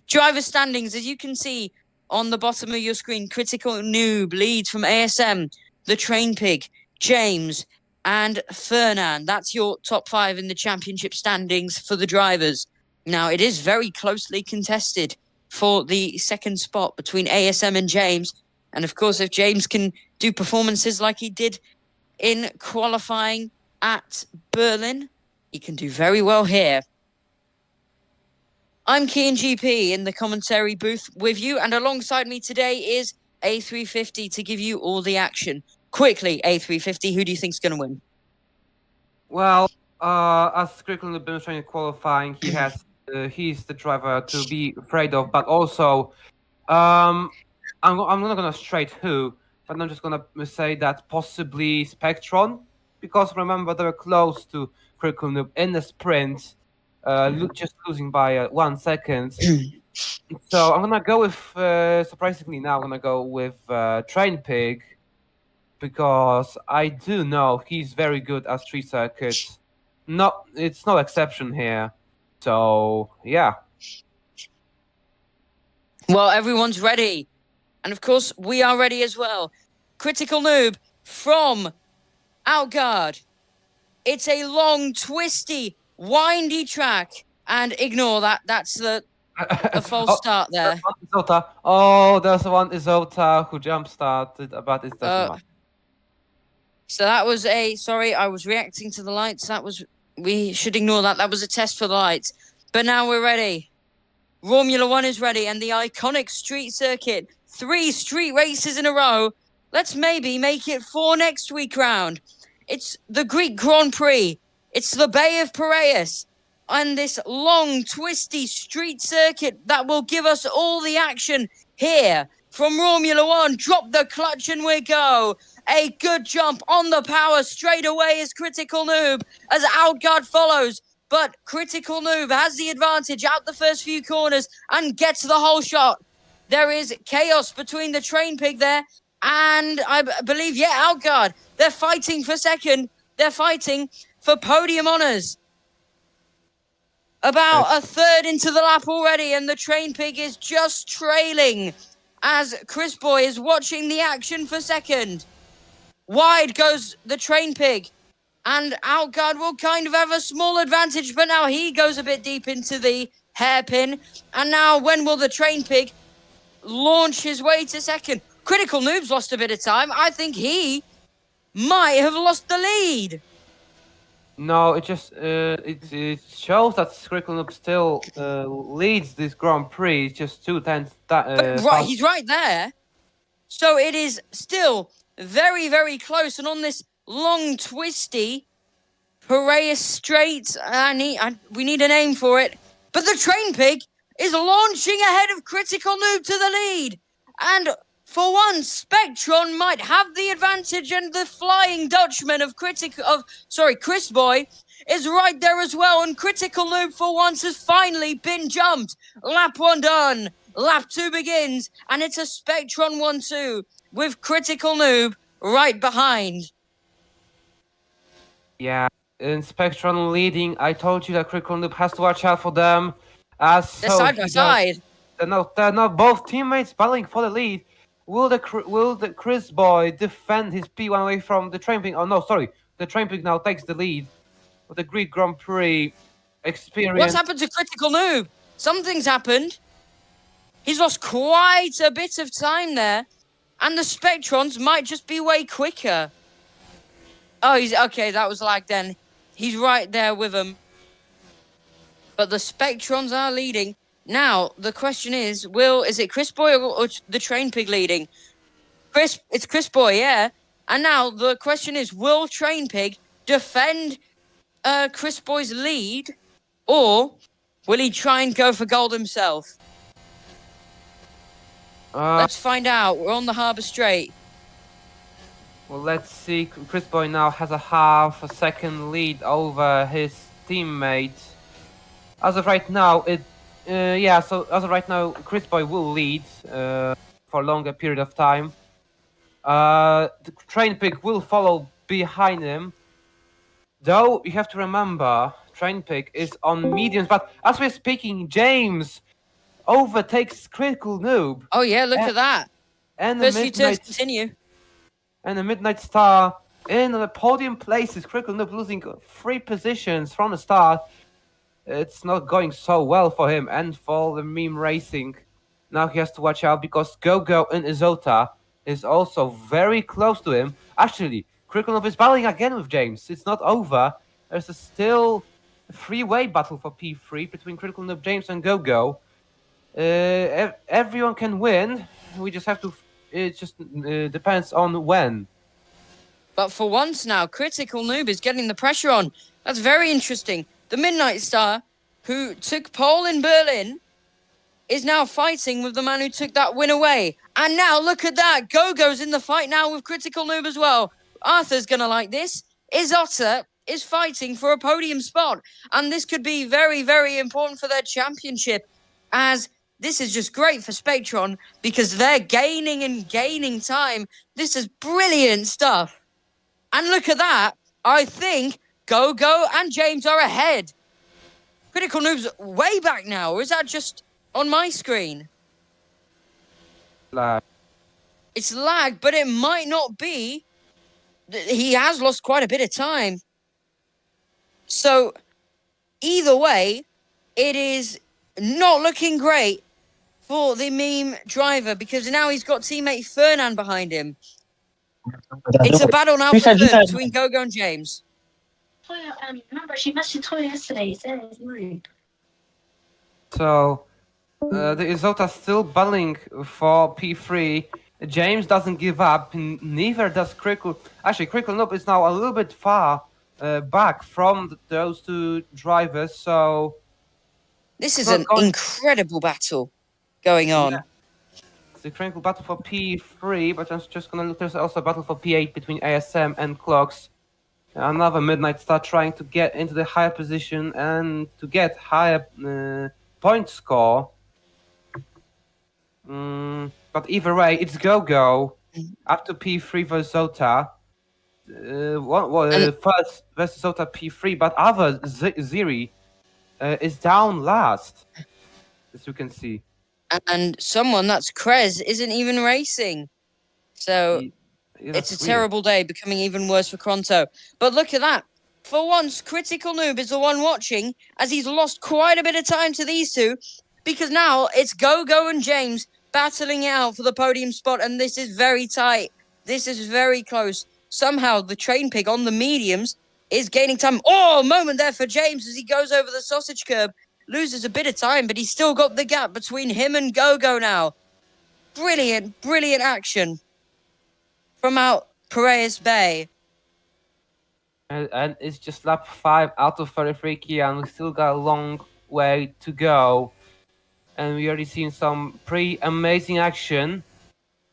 Driver standings, as you can see on the bottom of your screen, Critical Noob leads from ASM, the Train Pig, James, and Fernan. That's your top 5 in the championship standings for the drivers. Now, it is very closely contested for the second spot between ASM and James. And of course, if James can do performances like he did in qualifying at Berlin, he can do very well here. I'm Kian GP in the commentary booth with you, and alongside me today is A350 to give you all the action. Quickly, A350, who do you think's going to win? Well, as Critical Noob demonstrated in qualifying, he's the driver to be afraid of, but also, I'm not gonna straight who, but I'm just gonna say that possibly Spectron, because remember they were close to Critical Noob in the sprint, just losing by 1 second. So I'm gonna go with surprisingly now I'm gonna go with Train Pig, because I do know he's very good at street circuits. It's no exception here. So yeah. Well, everyone's ready. And of course, we are ready as well. Critical Noob from Outguard. It's a long, twisty, windy track. And ignore that. That's the false start there. Izota. Oh, there's one Izota who jump started, but it doesn't matter. So that was sorry, I was reacting to the lights. We should ignore that. That was a test for the lights. But now we're ready. Romula One is ready, and the iconic street circuit. 3 street races in a row. Let's maybe make it 4 next week round. It's the Greek Grand Prix. It's the Bay of Piraeus. And this long, twisty street circuit that will give us all the action here from Romula One. Drop the clutch and we go. A good jump on the power straight away is Critical Noob as Outguard follows. But Critical Noob has the advantage out the first few corners and gets the whole shot. There is chaos between the Train Pig there and I believe, Outguard. They're fighting for second. They're fighting for podium honours. About a third into the lap already, and the Train Pig is just trailing as Chris Boy is watching the action for second. Wide goes the Train Pig, and Outguard will kind of have a small advantage, but now he goes a bit deep into the hairpin. And now when will the Train Pig launch his way to second? Critical Noob's lost a bit of time. I think he might have lost the lead. No, it just it shows that Critical Noob still leads this Grand Prix. It's just 2 tenths. Right, he's right there. So it is still very, very close. And on this long, twisty Piraeus Strait. We need a name for it. But the Train Pig is launching ahead of Critical Noob to the lead. And for once, Spectron might have the advantage, and the Flying Dutchman of Chris Boy is right there as well. And Critical Noob for once has finally been jumped. Lap 1 done. Lap 2 begins, and it's a Spectron 1-2 with Critical Noob right behind. Yeah, in Spectron leading, I told you that Critical Noob has to watch out for them. As They're so side by side. They're not both teammates battling for the lead. Will the Chris Boy defend his P1 away from the Train Pig? Oh no, sorry, the Train Pig now takes the lead with the Greek Grand Prix experience. What's happened to Critical Noob? Something's happened. He's lost quite a bit of time there, and the Spectrons might just be way quicker. Oh, he's okay. That was lag then. He's right there with them. But the Spectrons are leading. Now, the question is it Chris Boy or the Train Pig leading? It's Chris Boy, yeah. And now the question is, will Train Pig defend Chris Boy's lead, or will he try and go for gold himself? Let's find out. We're on the Harbour Straight. Well, let's see. Chris Boy now has a half a second lead over his teammate. As of right now, so as of right now, Chris Boy will lead for a longer period of time. The Train Pig will follow behind him. Though, you have to remember, Train Pig is on mediums, but as we're speaking, James overtakes Critical Noob. Oh yeah, look at that. And First few turns continue. And the Midnight Star in the podium places. Critical Noob losing 3 positions from the start. It's not going so well for him and for the meme racing. Now he has to watch out because Go-Go in Izota is also very close to him. Actually, Critical Noob is battling again with James. It's not over. There's still a 3-way battle for P3 between Critical Noob, James, and Go-Go. Everyone can win. We just have to. It just depends on when. But for once now, Critical Noob is getting the pressure on. That's very interesting. The Midnight Star, who took pole in Berlin, is now fighting with the man who took that win away. And now look at that. Go-Go's in the fight now with Critical Noob as well. Arthur's gonna like this. Izota is fighting for a podium spot. And this could be very, very important for their championship, as this is just great for Spectron because they're gaining and gaining time. This is brilliant stuff. And look at that. I think Go-Go and James are ahead. Critical Noob's way back now, or is that just on my screen? Lag. It's lag, but it might not be. He has lost quite a bit of time. So, either way, it is not looking great for the meme driver because now he's got teammate Fernan behind him. It's a battle now for third between Go-Go and James. Remember, she messaged Toya yesterday. He said it's mine. So, the Izota still battling for P3. James doesn't give up, neither does Critical. Actually, Critical Noob is now a little bit far back from those two drivers, so... This is an incredible battle going on. Yeah. The critical battle for P3, but I'm just gonna look. There's also a battle for P8 between ASM and Clocks. Another Midnight Star trying to get into the higher position and to get higher point score. But either way, it's Go-Go up to P3 for Zota. First versus Zota P3, but other Ziri is down last, as you can see. And someone that's Krez isn't even racing. So it's a terrible day, becoming even worse for Kronto. But look at that. For once, Critical Noob is the one watching, as he's lost quite a bit of time to these two, because now it's Go-Go and James battling it out for the podium spot, and this is very tight. This is very close. Somehow, the Train Pig on the mediums is gaining time. Oh, a moment there for James as he goes over the sausage curb. Loses a bit of time, but he's still got the gap between him and Go-Go now. Brilliant, brilliant action from out Piraeus Bay. And it's just lap 5 out of 33, Kian. We still got a long way to go. And we already seen some pretty amazing action.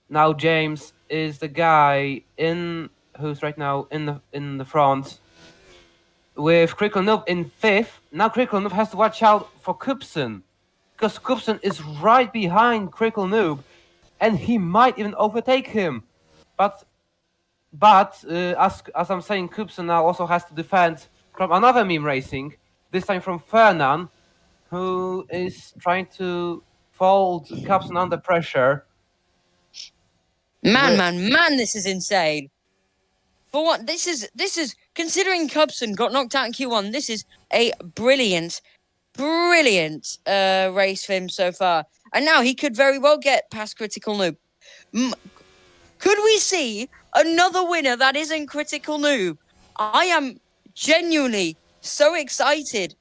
Now James is the guy who's right now in the front. With Critical Noob in 5th. Now Critical Noob has to watch out for Kupson. Because Kupson is right behind Critical Noob. And he might even overtake him. But as I'm saying, Kupson now also has to defend from another meme racing. This time from Fernan, who is trying to fold Kupson under pressure. Man, this is insane. For what? This is considering Cubson got knocked out in Q1. This is a brilliant race for him so far. And now he could very well get past Critical Noob. Could we see another winner that isn't Critical Noob? I am genuinely so excited.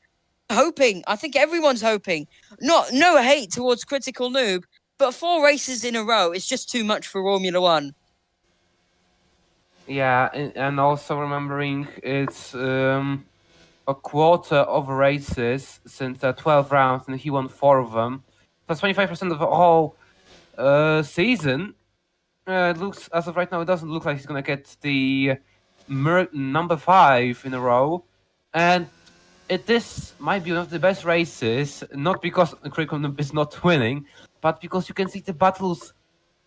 Hoping, I think everyone's hoping. No hate towards Critical Noob, but 4 races in a row is just too much for Romula One. Yeah, and also remembering it's a quarter of races since there are 12 rounds and he won 4 of them. That's 25% of the whole season. It looks, as of right now, it doesn't look like he's going to get the number 5 in a row. And this might be one of the best races, not because Critical Noob is not winning, but because you can see the battles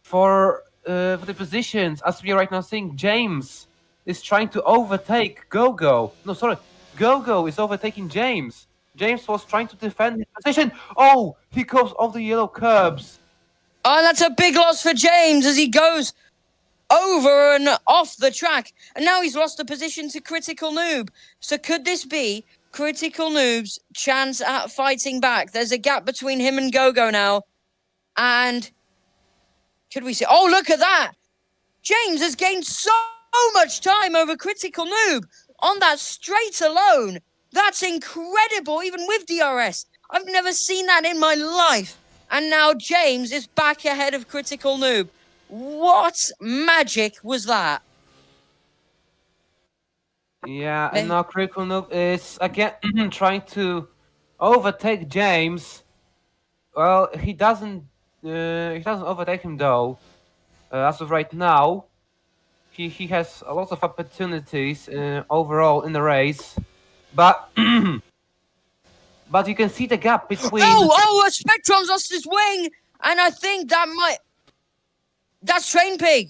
for the positions. As we are right now seeing, James is trying to overtake Gogo. No, sorry, Gogo is overtaking James. James was trying to defend his position. Oh, he goes off the yellow curbs. Oh, that's a big loss for James as he goes over and off the track. And now he's lost the position to Critical Noob. So could this be Critical Noob's chance at fighting back? There's a gap between him and Gogo now. And could we see... Oh, look at that! James has gained so much time over Critical Noob on that straight alone. That's incredible, even with DRS. I've never seen that in my life. And now James is back ahead of Critical Noob. What magic was that? Yeah, and now Critical Noob is again trying to overtake James. Well, he doesn't overtake him though. As of right now, he has a lot of opportunities overall in the race, but but you can see the gap between. Spectrum's lost his wing, and I think that's Train Pig.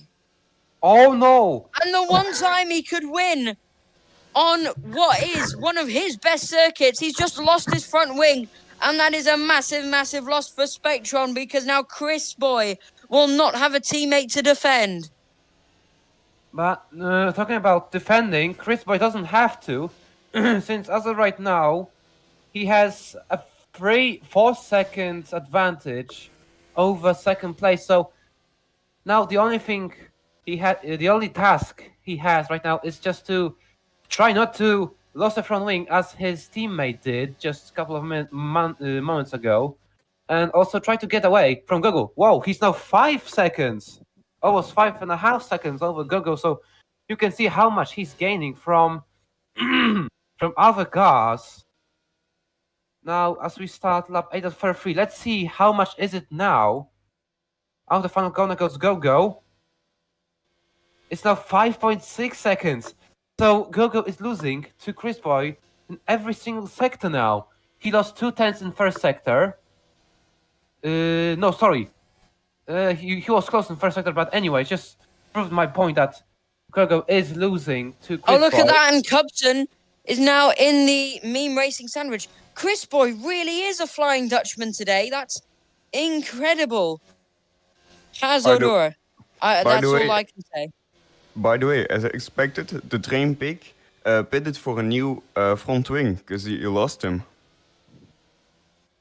Oh no! And the one time he could win on what is one of his best circuits, he's just lost his front wing. And that is a massive, massive loss for Spectron because now Chris Boy will not have a teammate to defend. But talking about defending, Chris Boy doesn't have to, since as of right now, he has a 4 seconds advantage over second place. So now the only task he has right now is just to try not to lose the front wing as his teammate did just a couple of moments ago, and also try to get away from Gogo. Whoa, he's now 5 seconds, almost 5.5 seconds over Gogo. So you can see how much he's gaining from from other cars. Now, as we start lap 8 of 33, let's see how much is it now. Out of the final corner goes Gogo. It's now 5.6 seconds. So Gogo is losing to Chris Boy in every single sector now. He lost 2/10 in first sector. No, sorry. He was close in first sector, but anyway, just proved my point that Gogo is losing to Chris Boy. Oh, look at that, and Cubson is now in the meme racing sandwich. Chris Boy really is a Flying Dutchman today. That's incredible. Hazodora. That's all I can say. By the way, as I expected, the Train Pig pitted for a new front wing because he lost him.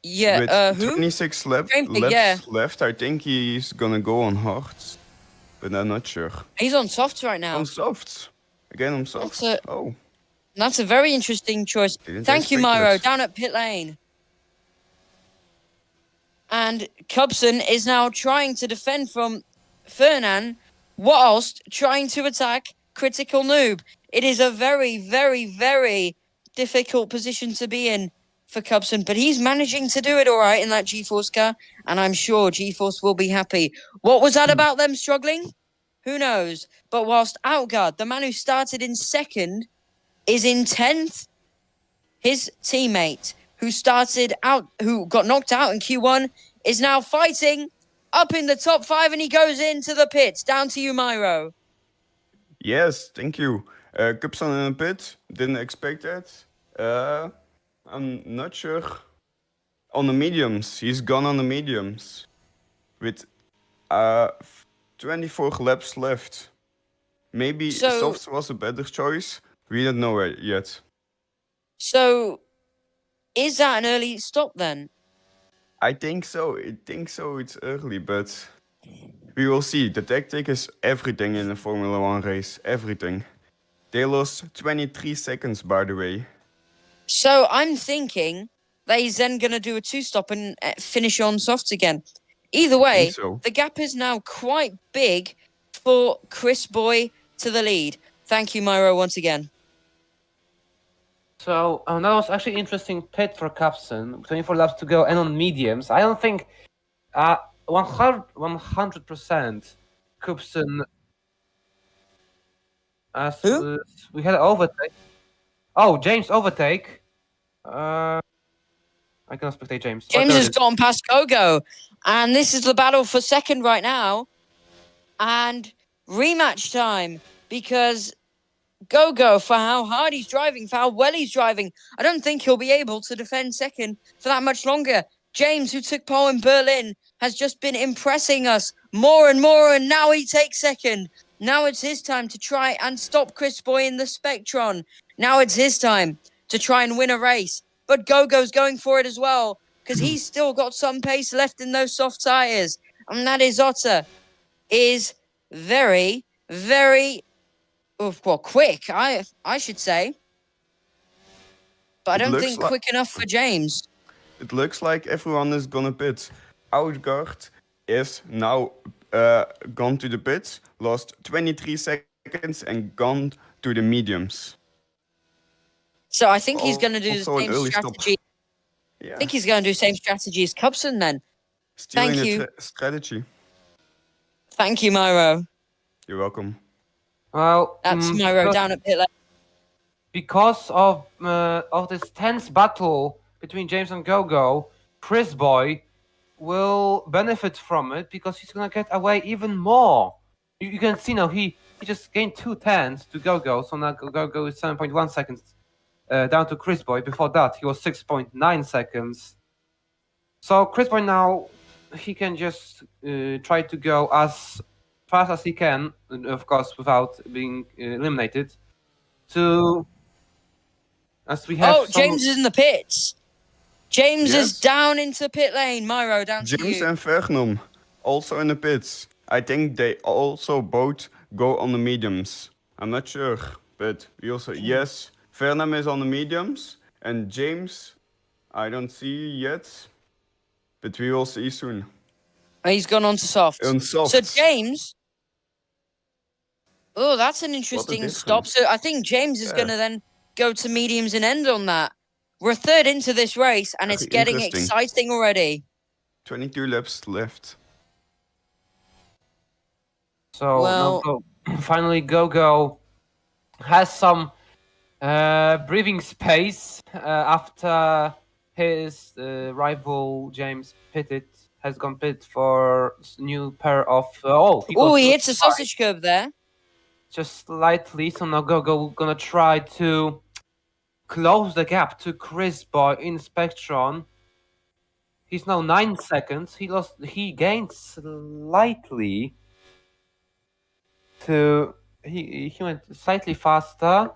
Yeah, With who? 26 laps left, I think he's gonna go on hards, but I'm not sure. He's on softs right now. On softs. Again on softs. That's a very interesting choice. Thank you, Myro, down at pit lane. And Cubson is now trying to defend from Fernan, whilst trying to attack critical noob. It is a very, very, very difficult position to be in for Cubson, but he's managing to do it all right in that G-Force car, and I'm sure G-Force will be happy. What was that about them struggling? Who knows? But whilst Outguard, the man who started in second, is in 10th, his teammate who got knocked out in Q1 is now fighting up in the top 5, and he goes into the pits. Down to you, Myro. Yes, thank you. Cubson in a pit. Didn't expect that. I'm not sure. On the mediums, he's gone on the mediums with 24 laps left. Maybe softs was a better choice. We don't know it yet. So, is that an early stop then? I think so. It's early, but we will see. The tactic is everything in a Formula One race. Everything. They lost 23 seconds, by the way. So I'm thinking that he's then going to do a 2-stop and finish on softs again. Either way, so. The gap is now quite big for Chris Boy to the lead. Thank you, Myro, once again. So that was actually interesting pit for Cubson. 24 laps to go and on mediums. I don't think 100% Cubson. As Who? we had an overtake. Oh, James overtake. I cannot spectate James. James has gone past Gogo, and this is the battle for second right now. And rematch time, because Gogo, for how hard he's driving, for how well he's driving, I don't think he'll be able to defend second for that much longer. James, who took pole in Berlin, has just been impressing us more and more, and now he takes second. Now it's his time to try and stop Chris Boy in the Spectron. Now it's his time to try and win a race. But Gogo's going for it as well, because he's still got some pace left in those soft tyres. And that is Otter is very, very quick, I should say. But I don't think quick enough for James. It looks like everyone is gonna pit. Outguard is now gone to the pits, lost 23 seconds and gone to the mediums. So I think he's going to do the same strategy. Yeah. I think he's going to do the same strategy as Cubson then. Stealing Thank you. Strategy. Thank you, Myro. You're welcome. Well, that's Myro down at pit lane. Because of this tense battle between James and Gogo, Chris Boy will benefit from it because he's gonna get away even more. You can see now he just gained 2 tenths to Gogo, so now Gogo is 7.1 seconds down to Chris Boy. Before that, he was 6.9 seconds. So Chris Boy now, he can just try to go as fast as he can, of course, without being eliminated. As we have James is in the pits. James is down into pit lane. Myro, down to you. James and Vergnum also in the pits. I think they also both go on the mediums. I'm not sure, but we also yes. Vergnum is on the mediums, and James, I don't see yet, but we will see soon. He's gone on to softs. On softs. So James. Oh, that's an interesting stop. So I think James is going to then go to mediums and end on that. We're third into this race, and it's getting exciting already. 22 laps left. So finally, Gogo has some breathing space after his rival James has gone pit for new pair of. He hits a sausage curb there. Just slightly, so now Gogo gonna try to close the gap to Chris Boy in Spectron. He's now 9 seconds. He gained slightly he went slightly faster.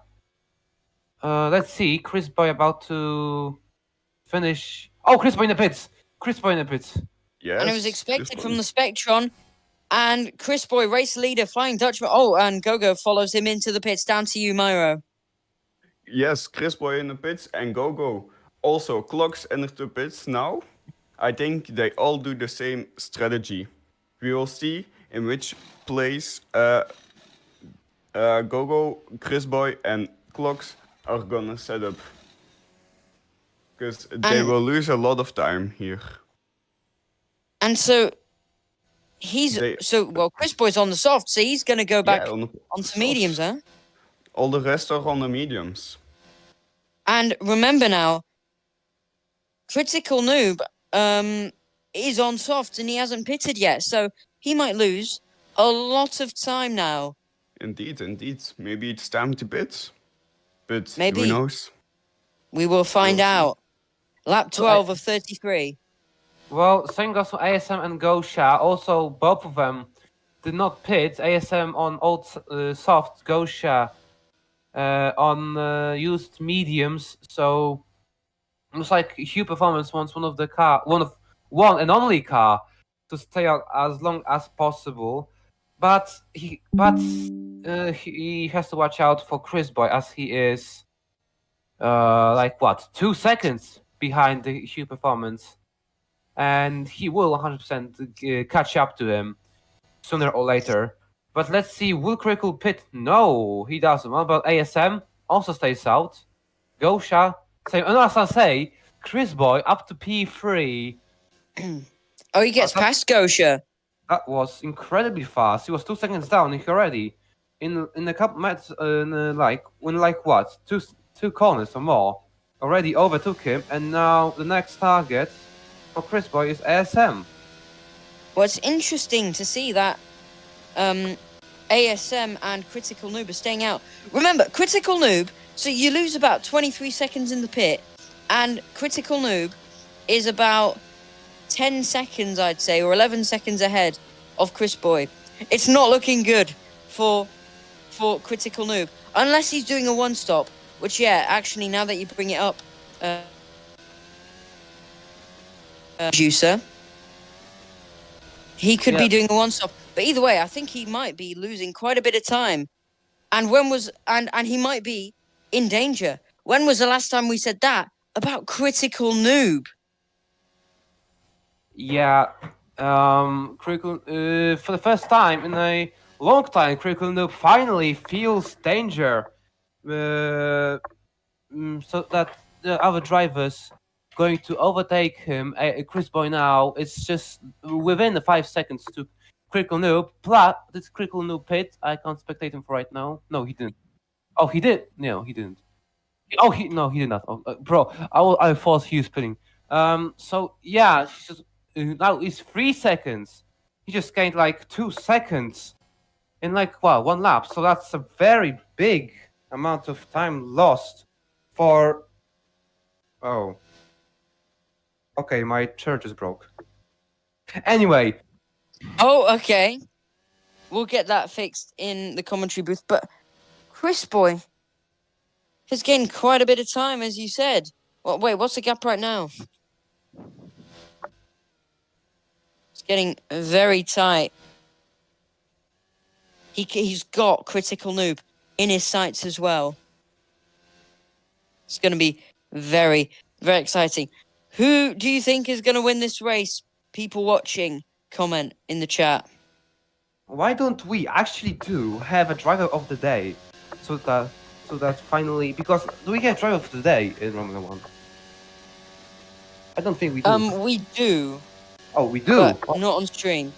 Let's see, Chris Boy about to finish. Oh, Chris Boy in the pits. Yes. And it was expected from the Spectron. And Chris Boy, race leader, Flying Dutchman. Oh, and Gogo follows him into the pits. Down to you, Myro. Yes, Chris Boy in the pits and Gogo also clocks enter the pits now. I think they all do the same strategy. We will see in which place Gogo, Chris Boy, and Clocks are gonna set up. Because they And- will lose a lot of time here. And so he's They- well, Chris Boy's on the soft, so he's gonna go back Yeah, onto mediums, huh? All the rest are on the mediums. And remember now, Critical Noob is on soft and he hasn't pitted yet, so he might lose a lot of time now. Indeed. Maybe it's time to pit. But Maybe. who knows? We will find We'll see. out. Lap 12 of 33. Well, same goes for ASM and Gosha. Also, both of them did not pit. ASM on old soft, Gosha on used mediums. So it was like Hugh Performance wants one and only car to stay out as long as possible. But he has to watch out for Chris Boy as he is like what 2 seconds behind the Hugh Performance. And he will 100% catch up to him sooner or later. But let's see, will Critical pit? No, he doesn't. What about ASM? Also stays out. Gosha, same. And as I say, Chris Boy up to P3. Oh, he gets past Gosha. That was incredibly fast. He was 2 seconds down already. In a couple minutes, what? Two corners or more. Already overtook him, and now the next target for Chris Boy is ASM. Well, it's interesting to see that ASM and Critical Noob are staying out. Remember, Critical Noob, so you lose about 23 seconds in the pit, and Critical Noob is about 10 seconds, I'd say, or 11 seconds ahead of Chris Boy. It's not looking good for Critical Noob, unless he's doing a one-stop, which, yeah, actually, now that you bring it up, Juicer, he could be doing a one-stop. But either way, I think he might be losing quite a bit of time. And and he might be in danger. When was the last time we said that about Critical Noob? Yeah, Critical for the first time in a long time, Critical Noob finally feels danger. So that the other drivers going to overtake him. Chris Boy now it's just within the 5 seconds to Critical Noob. Plus, this Critical Noob pit. I can't spectate him for right now. No, he didn't. Oh, he did. No, he didn't. Oh, he did not. Oh, bro, I thought he was pitting. So yeah, he's just, now it's 3 seconds. He just gained like 2 seconds in like one lap. So that's a very big amount of time lost for. Oh. Okay, my church is broke. Anyway. Oh, okay. We'll get that fixed in the commentary booth. But Chris Boy has gained quite a bit of time, as you said. Well, wait, what's the gap right now? It's getting very tight. He's got Critical Noob in his sights as well. It's going to be very, very exciting. Who do you think is going to win this race? People watching, comment in the chat. Why don't we actually have a driver of the day? So that finally, because do we get driver of the day in Romula One? I don't think we do. We do. Oh, we do. But not on stream.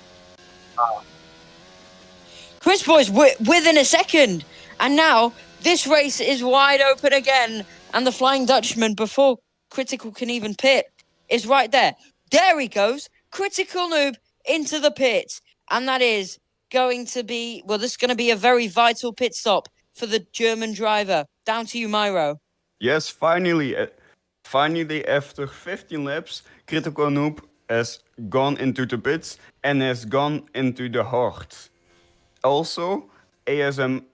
Chris Boy's within a second, and now this race is wide open again, and the Flying Dutchman, before Critical can even pit, is right there. There he goes, Critical Noob into the pit, and that is going to be, well, this is going to be a very vital pit stop for the German driver. Down to you, Myro. Yes, finally after 15 laps, Critical Noob has gone into the pits and has gone into the horde. Also, ASM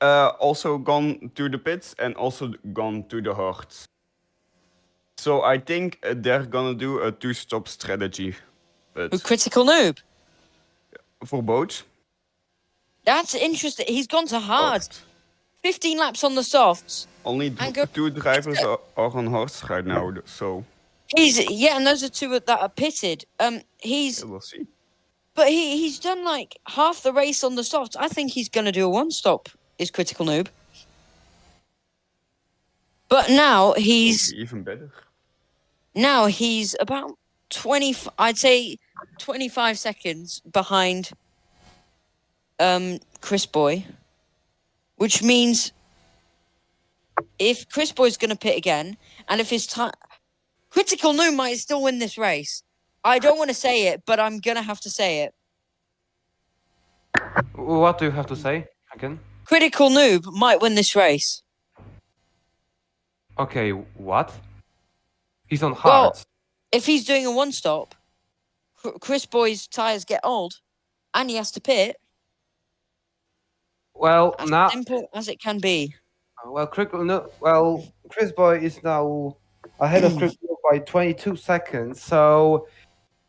also gone to the pits and also gone to the horde. So I think they're gonna do a two-stop strategy. But Critical Noob. for both. That's interesting. He's gone to hard. 15 laps on the softs. Only two drivers are on horse right now, so And those are two that are pitted. we'll see. But he's done like half the race on the softs. I think he's going to do a one-stop, is Critical Noob. But now he's Even better. about 20, I'd say 25 seconds behind Chris Boy, which means if Chris Boy's going to pit again, and if his time, Critical Noob might still win this race. I don't want to say it, but I'm going to have to say it. What do you have to say again? Critical Noob might win this race. Okay, what? He's on Well, hards. if he's doing a one-stop, Chris Boy's tyres get old, and he has to pit. Well, As now, simple as it can be. Chris Boy is now ahead of Chris Boy by 22 seconds. So,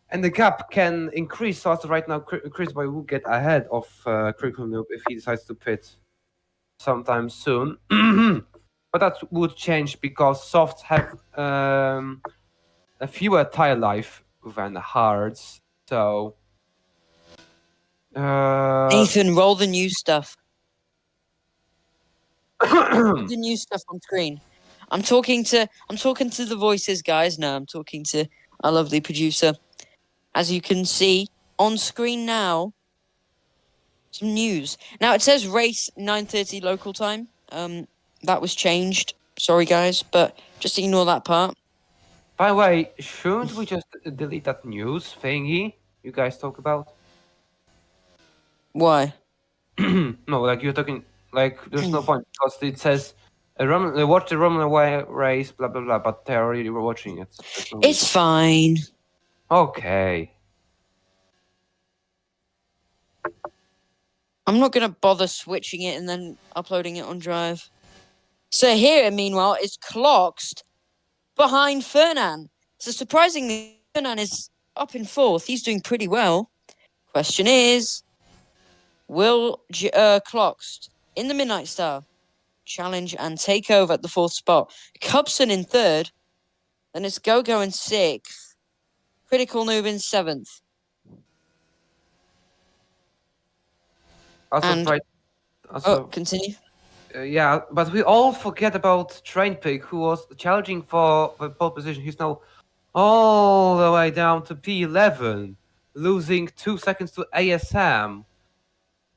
and the gap can increase. So, as of right now, Chris Boy will get ahead of Critical Noob if he decides to pit sometime soon. But that would change because softs have a fewer tire life than hards. So, Nathan, roll the new stuff. Roll the new stuff on screen. I'm talking to the voices, guys. No, I'm talking to our lovely producer. As you can see on screen now, some news. Now it says race 9:30 local time. That was changed. Sorry, guys, but just ignore that part. by the way, shouldn't we just delete that news thingy you guys talk about? Why? No, like you're talking, like there's no point because it says watch the Romula One race, blah blah blah, but they're already watching it. So there's no It's fine. reason. Okay. I'm not going to bother switching it and then uploading it on Drive. So here, meanwhile, is Cloxed behind Fernan. So surprisingly, Fernan is up in fourth. He's doing pretty well. Question is, will Cloxed in the Midnight Star challenge and take over at the fourth spot? Cubson in third. Then it's Gogo in sixth. Critical Noob in seventh. Continue. Yeah, but we all forget about Train Pig, who was challenging for the pole position. He's now all the way down to P11, losing 2 seconds to ASM,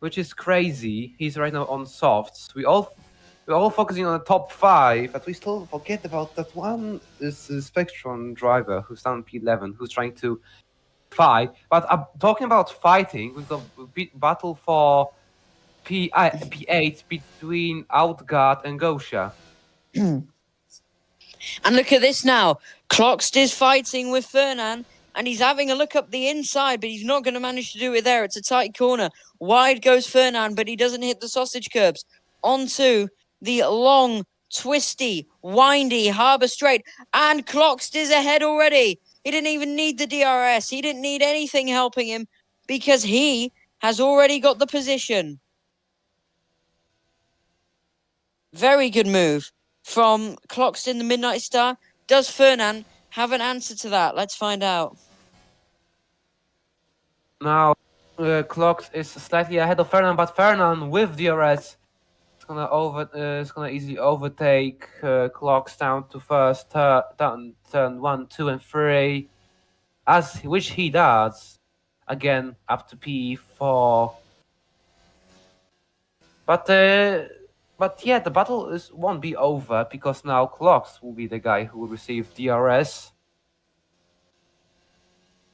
which is crazy. He's right now on softs. We're all focusing on the top 5, but we still forget about that one Spectrum driver who's down P11, who's trying to fight. But talking about fighting, we've got battle for P8 between Outguard and Gosha. And look at this now. Cloxed is fighting with Fernan, and he's having a look up the inside, but he's not going to manage to do it there. It's a tight corner. Wide goes Fernan, but he doesn't hit the sausage curbs. Onto the long, twisty, windy Harbour Straight, and Cloxed is ahead already. He didn't even need the DRS. He didn't need anything helping him because he has already got the position. Very good move from Cloxed in the Midnight Star. Does Fernan have an answer to that? Let's find out. Now, Clocks is slightly ahead of Fernan, but Fernan with DRS is gonna easily overtake Clocks down to first turn 1, 2, and 3, which he does again up to P4. But yeah, the battle won't be over because now Clocks will be the guy who will receive DRS.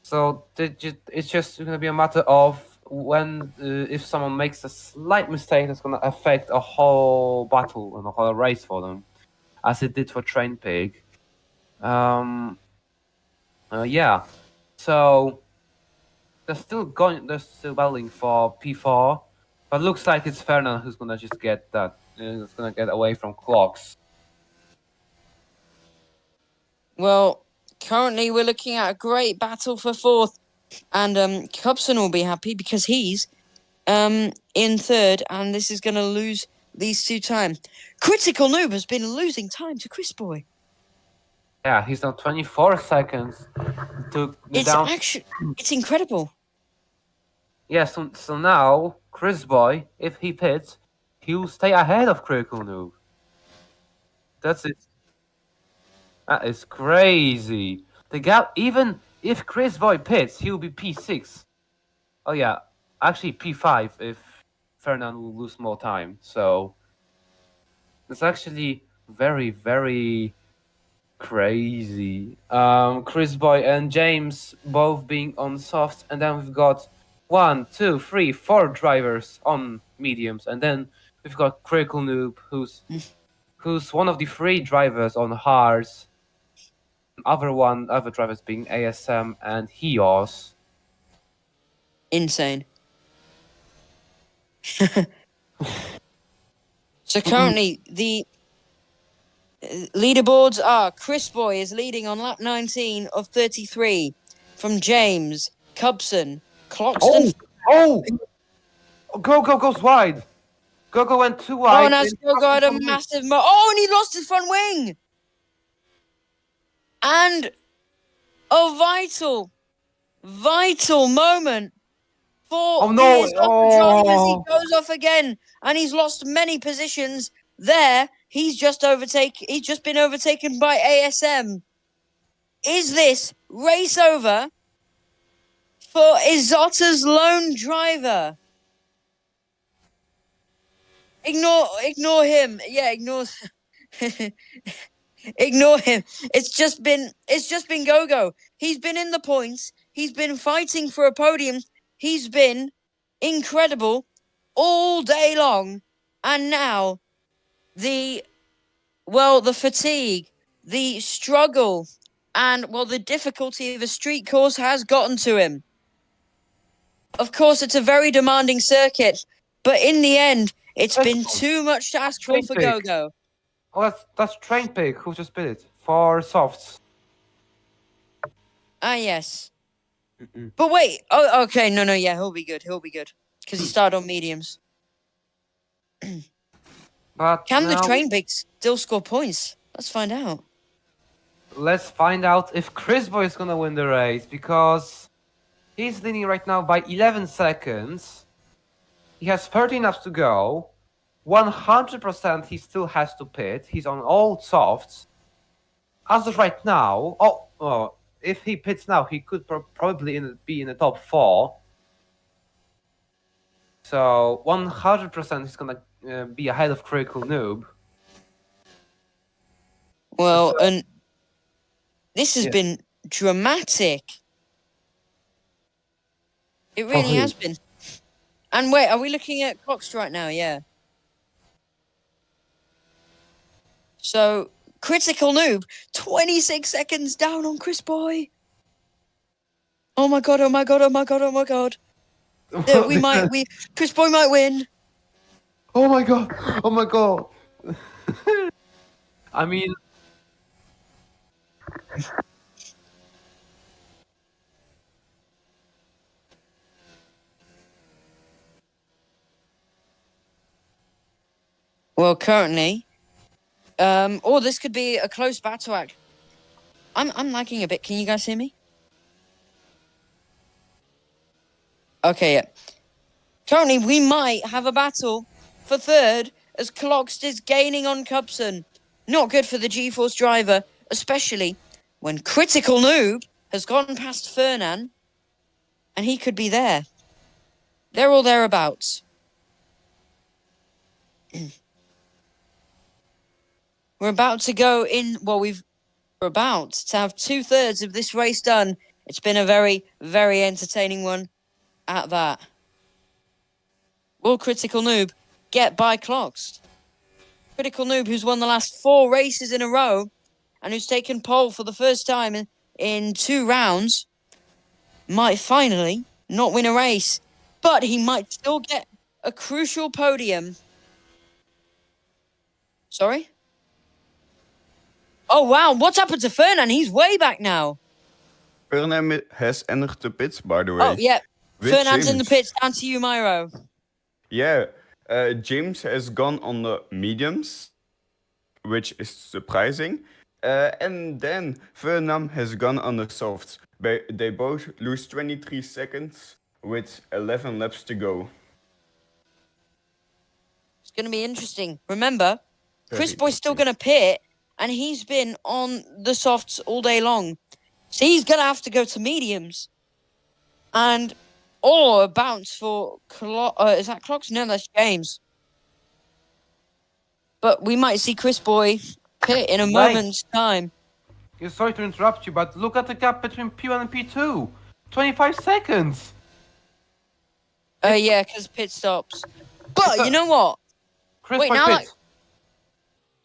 So it's just going to be a matter of when if someone makes a slight mistake that's going to affect a whole battle and a whole race for them, as it did for Train Pig. Yeah. So they're still battling for P4, but looks like it's Fernan who's going to just get that. Who's going to get away from Clocks. Well, currently we're looking at a great battle for fourth, and Cubson will be happy because he's in third, and this is going to lose these two time. Critical Noob has been losing time to Chris Boy. Yeah, he's now 24 seconds to It's incredible. Yeah, so now, Chris Boy, if he pits, he'll stay ahead of Critical Noob. That's it. That is crazy. The gap, even if Chris Boy pits, he'll be P6. Oh yeah, actually P5 if Fernand will lose more time. So it's actually very, very crazy. Chris Boy and James both being on softs, and then we've got 1, 2, 3, 4 drivers on mediums, and then we've got Critical Noob, who's one of the 3 drivers on hards. Other drivers being ASM and Hios. Insane. So currently, the leaderboards are Chris Boy is leading on lap 19 of 33 from James, Cubson, Cloxton. Oh! Gogo goes wide. Gogo went too wide. Oh, and has Gogo had a massive oh, and he lost his front wing. And a vital moment for his driving as he goes off again, and he's lost many positions there. He's just been overtaken by ASM. Is this race over for Izotta's lone driver? Ignore him. Yeah, ignore ignore him. It's just been Gogo. He's been in the points. He's been fighting for a podium. He's been incredible all day long. And now the fatigue, the struggle, and the difficulty of a street course has gotten to him. Of course, it's a very demanding circuit, but in the end, it's been too much to ask for Gogo. Oh, that's Train Pig who just bid it for softs. Ah, yes. But wait. Oh, okay. No. Yeah, he'll be good. Because he started on mediums. But Can the Train Pig still score points? Let's find out. Let's find out if Chris Boy is gonna win the race, because he's leading right now by 11 seconds. He has 13 laps to go. 100% he still has to pit. He's on all softs. As of right now, if he pits now, he could probably be in the top 4. So 100% he's gonna be ahead of Critical Noob. Well, and this has been dramatic. It really has been. And wait, are we looking at clocks right now? Yeah. So, Critical Noob, 26 seconds down on Chris Boy. Oh my god. Chris Boy might win. Oh my god. I mean, well, currently, this could be a close battle act. I'm lagging a bit. Can you guys hear me? Okay, yeah. Currently, we might have a battle for third as Cloxt is gaining on Cubson. Not good for the G-Force driver, especially when Critical Noob has gone past Fernan, and he could be there. They're all thereabouts. We're about to go in. Well, we're about to have 2/3 of this race done. It's been a very, very entertaining one at that. Will Critical Noob get by Cloxt? Critical Noob, who's won the last 4 races in a row and who's taken pole for the first time in 2 rounds, might finally not win a race, but he might still get a crucial podium. Sorry? Oh, wow. What's happened to Fernan? He's way back now. Fernand has entered the pits, by the way. Oh, yeah. With Fernand's in the James. pits. Down to you, Myro. Yeah, James has gone on the mediums, which is surprising. And then Fernand has gone on the softs. They both lose 23 seconds with 11 laps to go. It's going to be interesting. Remember, Chris Very Boy's still interesting. going to pit, and he's been on the softs all day long. So he's going to have to go to mediums. And, a bounce for, is that Clocks? No, that's James. But we might see Chris Boy pit in a moment's time. Sorry to interrupt you, but look at the gap between P1 and P2. 25 seconds. Yeah, because pit stops. But you know what? Chris Wait, Boy now pits.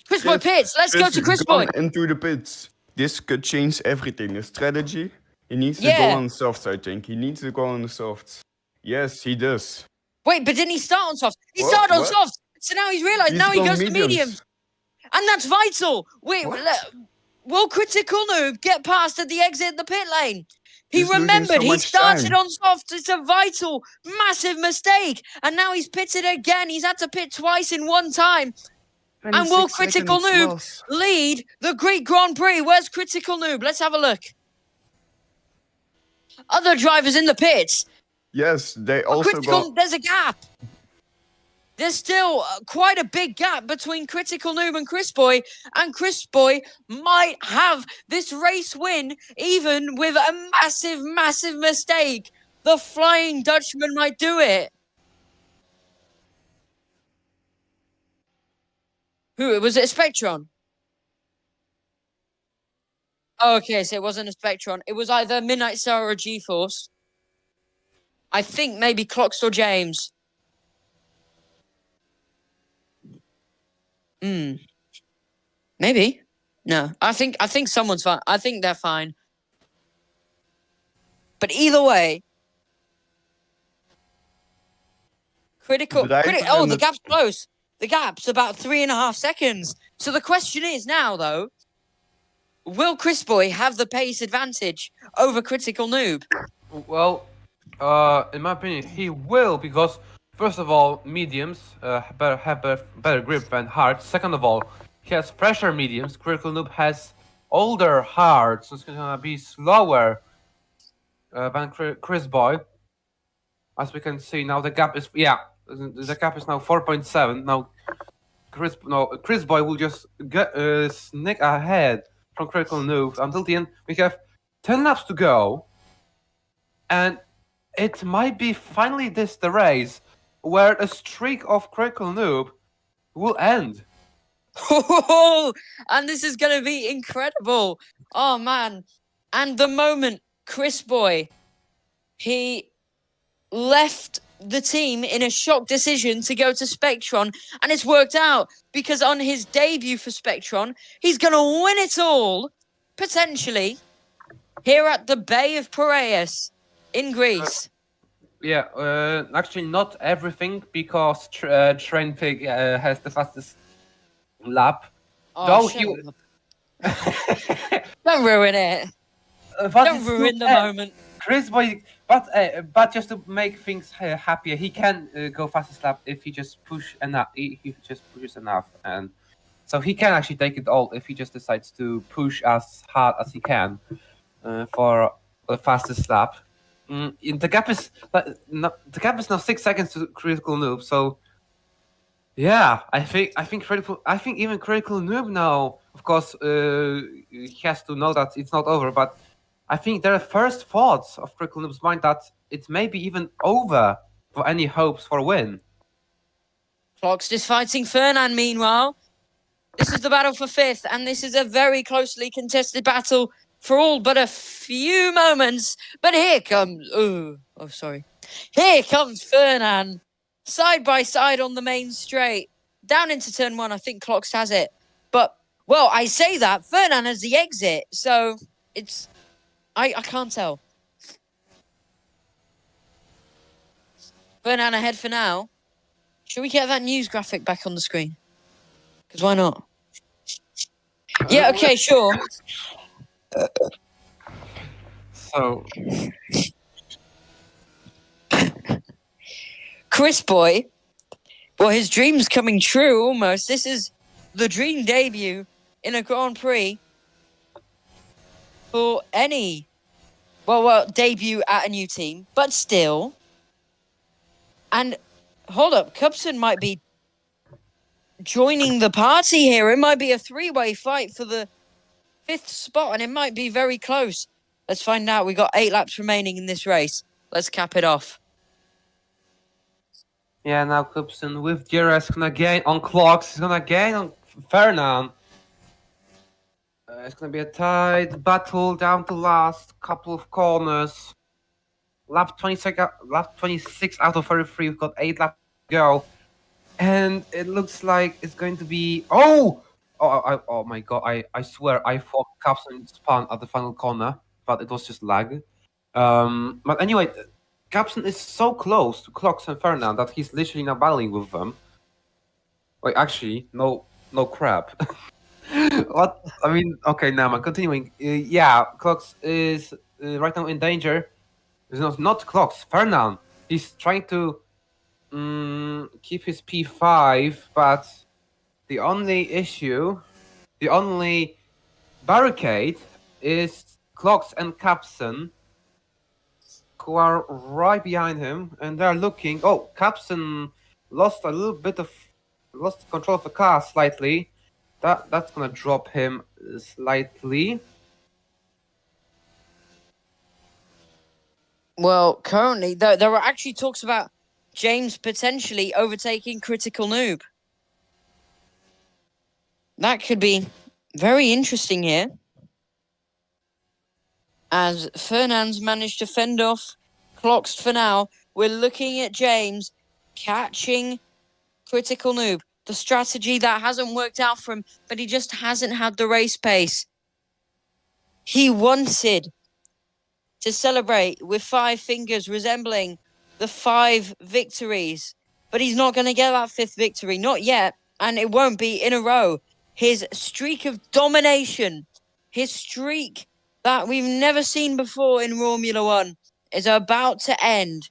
Chris Boy pits. Let's go to Chris Boy. Gone into the pits. This could change everything. The strategy. He needs to go Yeah. on the softs, I think. He needs to go on the softs. Yes, he does. Wait, but didn't he start on soft? He What? started on What? soft. So now he's realised. He's Now he gone goes to mediums. And that's vital. Wait, What? will Critical Noob get past at the exit of the pit lane? He He's losing remembered so he much started time. on soft. It's a vital, massive mistake. And now he's pitted again. He's had to pit twice in one time. And will 26 Critical seconds Noob loss. lead the Greek Grand Prix? Where's Critical Noob? Let's have a look. Other drivers in the pits. Yes, they also got... There's a gap. There's still quite a big gap between Critical Noob and Chris Boy, and Chris Boy might have this race win, even with a massive, massive mistake. The Flying Dutchman might do it. Who? Was it a Spectron? Oh, okay, so it wasn't a Spectron. It was either Midnight Star or G-Force. I think maybe Clocks or James. Maybe. No, I think someone's fine. I think they're fine. But either way, the gap's close. The gap's about 3.5 seconds. So the question is now, though, will Chris Boy have the pace advantage over Critical Noob? Well, in my opinion, he will, because first of all, mediums have better grip than hards. Second of all, he has fresher mediums. Critical Noob has older hards, so it's gonna be slower than Chris Boy. As we can see now, the gap is now 4.7. Now, Chris Boy will just sneak ahead from Critical Noob until the end. We have 10 laps to go, and it might be finally the race where a streak of Critical Noob will end. And this is going to be incredible. Oh, man. And the moment Chris Boy, he left the team in a shock decision to go to Spectron, and it's worked out because on his debut for Spectron, he's going to win it all, potentially, here at the Bay of Piraeus in Greece. Actually not everything, because Train Pig has the fastest lap. Oh, Though don't ruin it. Don't ruin the moment. Chris Boy, but just to make things happier, he can go fastest lap if he just push enough. He just pushes enough, and so he can actually take it all if he just decides to push as hard as he can for the fastest lap. The gap is now 6 seconds to Critical Noob. So yeah, I think even Critical Noob now, of course, he has to know that it's not over. But I think there are first thoughts of Critical Noob's mind that it may be even over for any hopes for a win. Clocks just fighting Fernand. Meanwhile, this is the battle for 5th, and this is a very closely contested battle for all but a few moments. But here comes... Here comes Fernand. Side by side on the main straight. Down into turn 1, I think Clocks has it. But, well, I say that. Fernand has the exit, so it's... I can't tell. Fernand ahead for now. Should we get that news graphic back on the screen? Because why not? Yeah, okay, sure. So Chris Boy, well, his dream's coming true almost. This is the dream debut in a Grand Prix for any, well, debut at a new team. But still, And hold up, Cubson might be joining the party here. It might be a three-way fight for the 5th spot, and it might be very close. Let's find out. We got 8 laps remaining in this race. Let's cap it off. Yeah, now Cubson with Jira is gonna gain on clocks. He's gonna gain on Fernand. It's gonna be a tight battle down to last couple of corners. Lap 26 out of 33. We've got 8 laps to go, and it looks like it's going to be. Oh my god! I swear I thought Cubson spun at the final corner, but it was just lag. But anyway. Capson is so close to Clocks and Fernand that he's literally now battling with them. Wait, actually, no crap. What? I mean, okay, now I'm continuing. Yeah, Clocks is right now in danger. It's not Clocks, Fernand. He's trying to keep his P5, but the only barricade is Clocks and Capson, who are right behind him, and they're looking. Oh, Capson lost control of the car slightly. That's gonna drop him slightly. Well, currently, there are actually talks about James potentially overtaking Critical Noob. That could be very interesting here, as Fernand's managed to fend off Clocks for now. We're looking at James catching Critical Noob. The strategy that hasn't worked out for him, but he just hasn't had the race pace. He wanted to celebrate with 5 fingers, resembling the 5 victories, but he's not going to get that 5th victory, not yet, and it won't be in a row. His streak of domination, his streak that we've never seen before in Romula One, is about to end.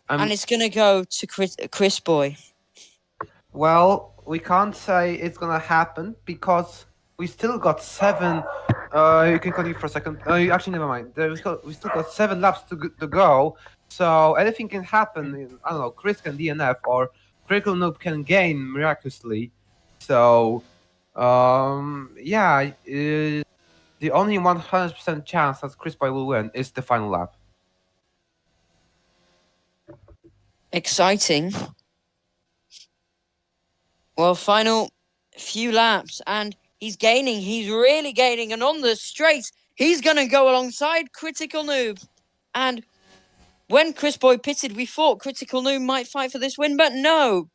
And it's going to go to Chris Boy. Well, we can't say it's gonna happen because we still got 7. You can continue for a second. Actually, never mind. We still got 7 laps to go. So anything can happen. I don't know. Chris can DNF or Critical Noob can gain miraculously. So, yeah. The only 100% chance that Chris Boy will win is the final lap. Exciting. Well, final few laps, and he's gaining. He's really gaining. And on the straights, he's going to go alongside Critical Noob. And when Chris Boy pitted, we thought Critical Noob might fight for this win, but no.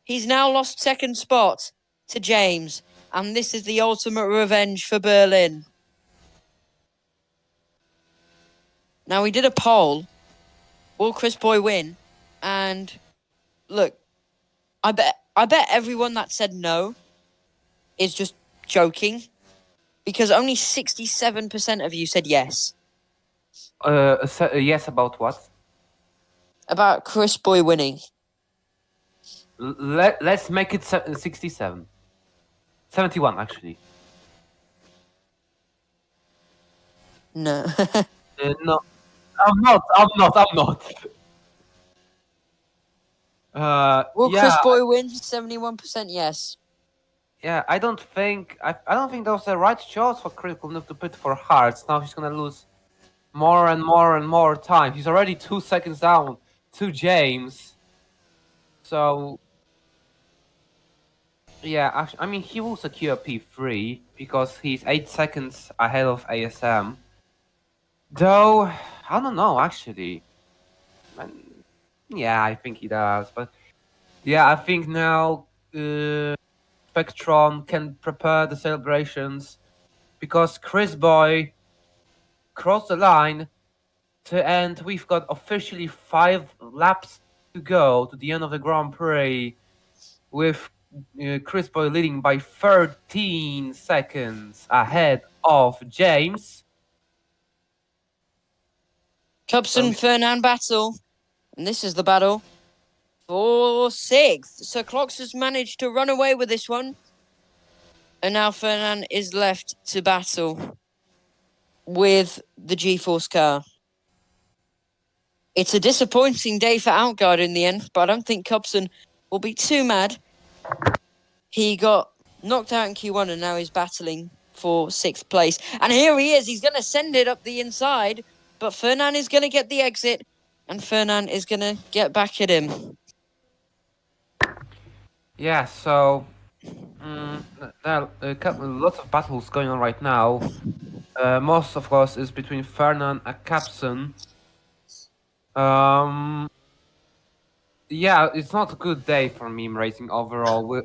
He's now lost 2nd spot to James. And this is the ultimate revenge for Berlin. Now, we did a poll. Will Chris Boy win? And look, I bet everyone that said no is just joking, because only 67% of you said yes. Yes, about what? About Chris Boy winning. Let's make it 67. 71, actually. No. No, I'm not. Will yeah, Chris Boy win? 71% yes. Yeah, I don't think that was the right choice for Critical Noob to put for Hearts. Now he's gonna lose more and more time. He's already 2 seconds down to James. So yeah, actually, I mean, he will secure P3 because he's 8 seconds ahead of ASM. Though I don't know, actually. Yeah, I think he does, but yeah, I think now Spectron can prepare the celebrations because Chris Boy crossed the line to end. We've got officially 5 laps to go to the end of the Grand Prix, with Chris Boy leading by 13 seconds ahead of James. Cubson Fernand battle. And this is the battle for 6th. So Clocks has managed to run away with this one. And now Fernand is left to battle with the G-Force car. It's a disappointing day for Outguard in the end, but I don't think Cubson will be too mad. He got knocked out in Q1 and now he's battling for 6th place. And here he is. He's going to send it up the inside, but Fernand is going to get the exit, and Fernand is going to get back at him. Yeah, so there are lots of battles going on right now. Most, of course, is between Fernand and Capson. Yeah, it's not a good day for meme racing overall.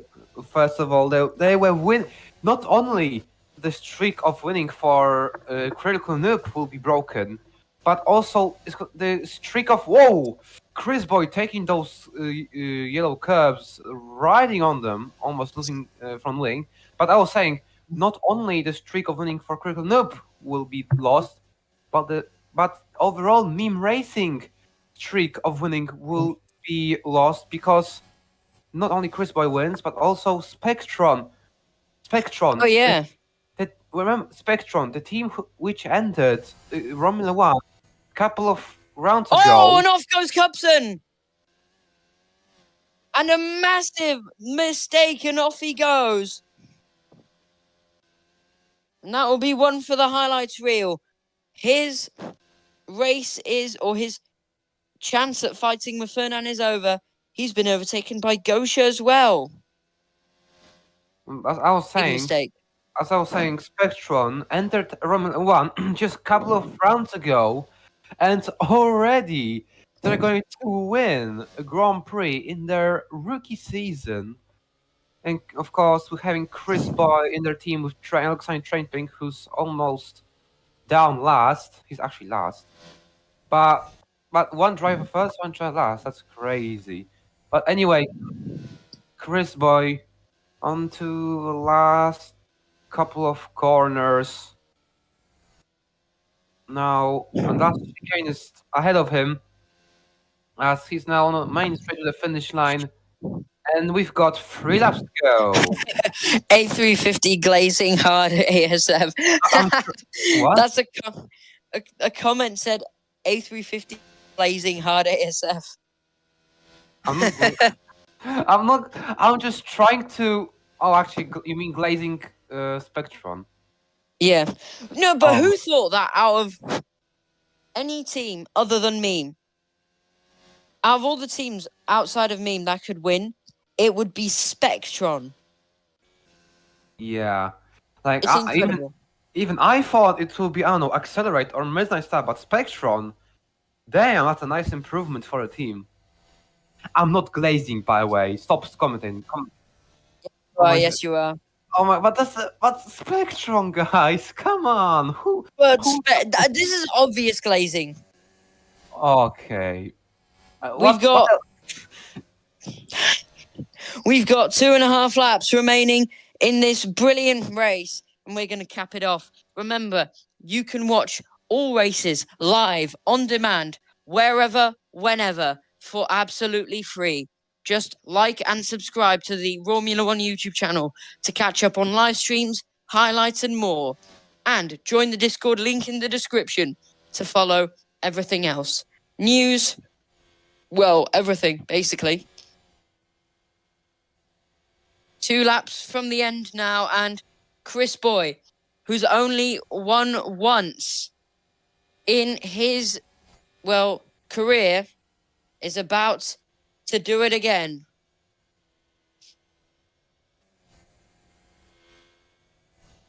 First of all, they were not only the streak of winning for Critical Noob will be broken, but also the streak of Chris Boy taking those yellow curbs, riding on them, almost losing from wing. But I was saying, not only the streak of winning for Critical Noob will be lost, but overall meme racing streak of winning will be lost because not only Chris Boy wins, but also Spectron. Oh, yeah. Remember Spectron, the team which entered Romula One a couple of rounds ago. Oh, and off goes Cubson! And a massive mistake, and off he goes. And that will be one for the highlights reel. His race or his chance at fighting with Fernand is over. He's been overtaken by Gosha as well. As I was Big saying, mistake. Spectron entered Romula One just a couple of rounds ago, and already they're going to win a Grand Prix in their rookie season. And of course, we're having Chris Boy in their team with Alexander Trainpink, who's almost down last. He's actually last. But one driver first, one driver last. That's crazy. But anyway, Chris Boy on to the last couple of corners. Now, and last chicane is ahead of him, as he's now on the main straight to the finish line. And we've got 3 laps to go. A350 glazing hard ASF. What? That's a comment said A350 glazing hard ASF. I'm just trying to. Oh, actually, you mean glazing Spectron? Yeah. No, but who thought that out of any team other than Meme? Out of all the teams outside of Meme that could win, it would be Spectron. Yeah. Like, It's incredible. even I thought it would be, I don't know, Accelerate or Midnight Star, but Spectron, damn, that's a nice improvement for a team. I'm not glazing, by the way. Stop commenting. Yes, you are. Oh my, but that's Spectron, guys. Come on. But this is obvious glazing. Okay. We've got 2.5 laps remaining in this brilliant race, and we're going to cap it off. Remember, you can watch all races live, on demand, wherever, whenever, for absolutely free. Just like and subscribe to the Romula One YouTube channel to catch up on live streams, highlights, and more. And join the Discord link in the description to follow everything else. News, well, everything, basically. 2 laps from the end now, and Chris Boy, who's only won once in his, career, is about to do it again.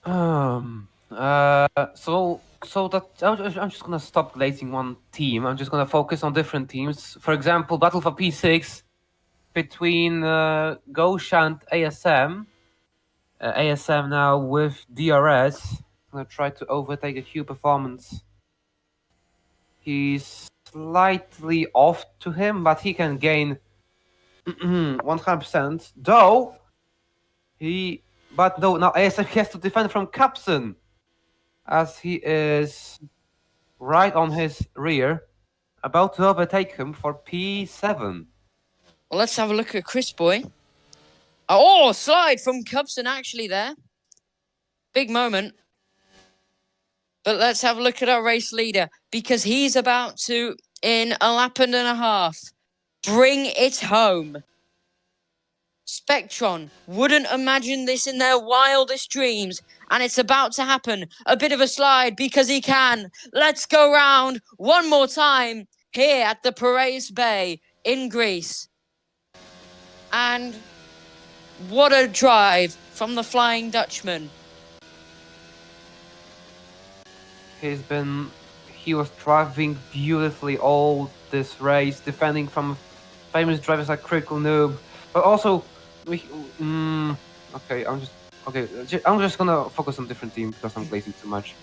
So that I'm just gonna stop glazing one team. I'm just gonna focus on different teams. For example, Battle for P6 between Gosha and ASM. ASM now with DRS. Gonna try to overtake a Q performance. He's slightly off to him, but he can gain 100%. Though now ASM has to defend from Capson, as he is right on his rear, about to overtake him for P7. Well, let's have a look at Chris Boy. Oh, slide from Cubson actually there. Big moment. But let's have a look at our race leader, because he's about to in a lap and a half. Bring it home. Spectron wouldn't imagine this in their wildest dreams, and it's about to happen. A bit of a slide because he can. Let's go round one more time here at the Piraeus Bay in Greece. And what a drive from the Flying Dutchman. He was driving beautifully all this race, defending from famous drivers like Critical Noob, but also I'm just gonna focus on different team because I'm glazing too much.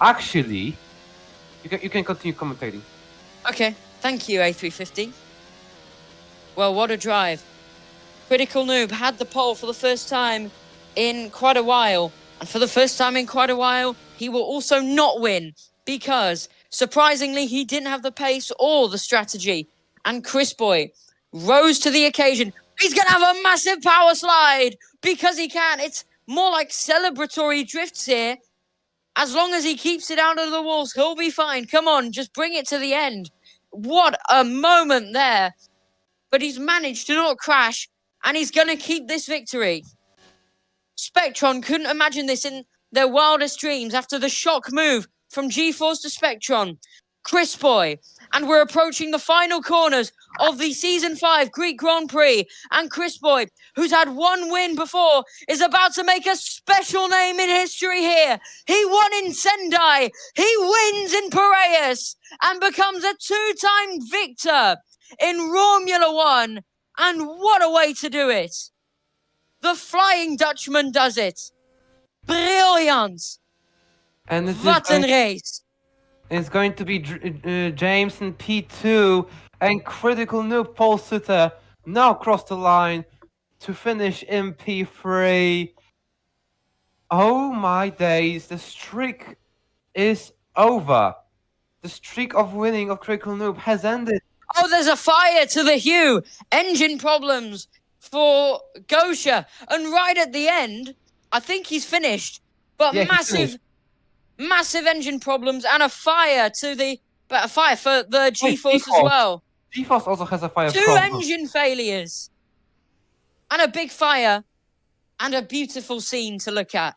Actually, you can continue commentating. Okay, thank you, A350. Well, what a drive. Critical Noob had the pole for the first time in quite a while. And for the first time in quite a while, he will also not win because, surprisingly, he didn't have the pace or the strategy. And Chris Boy rose to the occasion. He's going to have a massive power slide because he can. It's more like celebratory drifts here. As long as he keeps it out of the walls, he'll be fine. Come on, just bring it to the end. What a moment there. But he's managed to not crash, and he's going to keep this victory. Spectron couldn't imagine this in their wildest dreams after the shock move from G-Force to Spectron. Chris Boy, and we're approaching the final corners of the Season 5 Greek Grand Prix. And Chris Boy, who's had one win before, is about to make a special name in history here. He won in Sendai, he wins in Piraeus, and becomes a two-time victor in Romula One. And what a way to do it! The Flying Dutchman does it. Brilliant. And What a race. It's going to be James in P2 and Critical Noob pole sitter now cross the line to finish in P3. Oh my days, the streak is over. The streak of winning of Critical Noob has ended. Oh, there's a fire to the hue. Engine problems for Gosha. And right at the end, I think he's finished. But Yeah, massive engine problems and a fire for the G-Force as well. G-Force also has a fire Two problem. engine failures. And a big fire. And a beautiful scene to look at.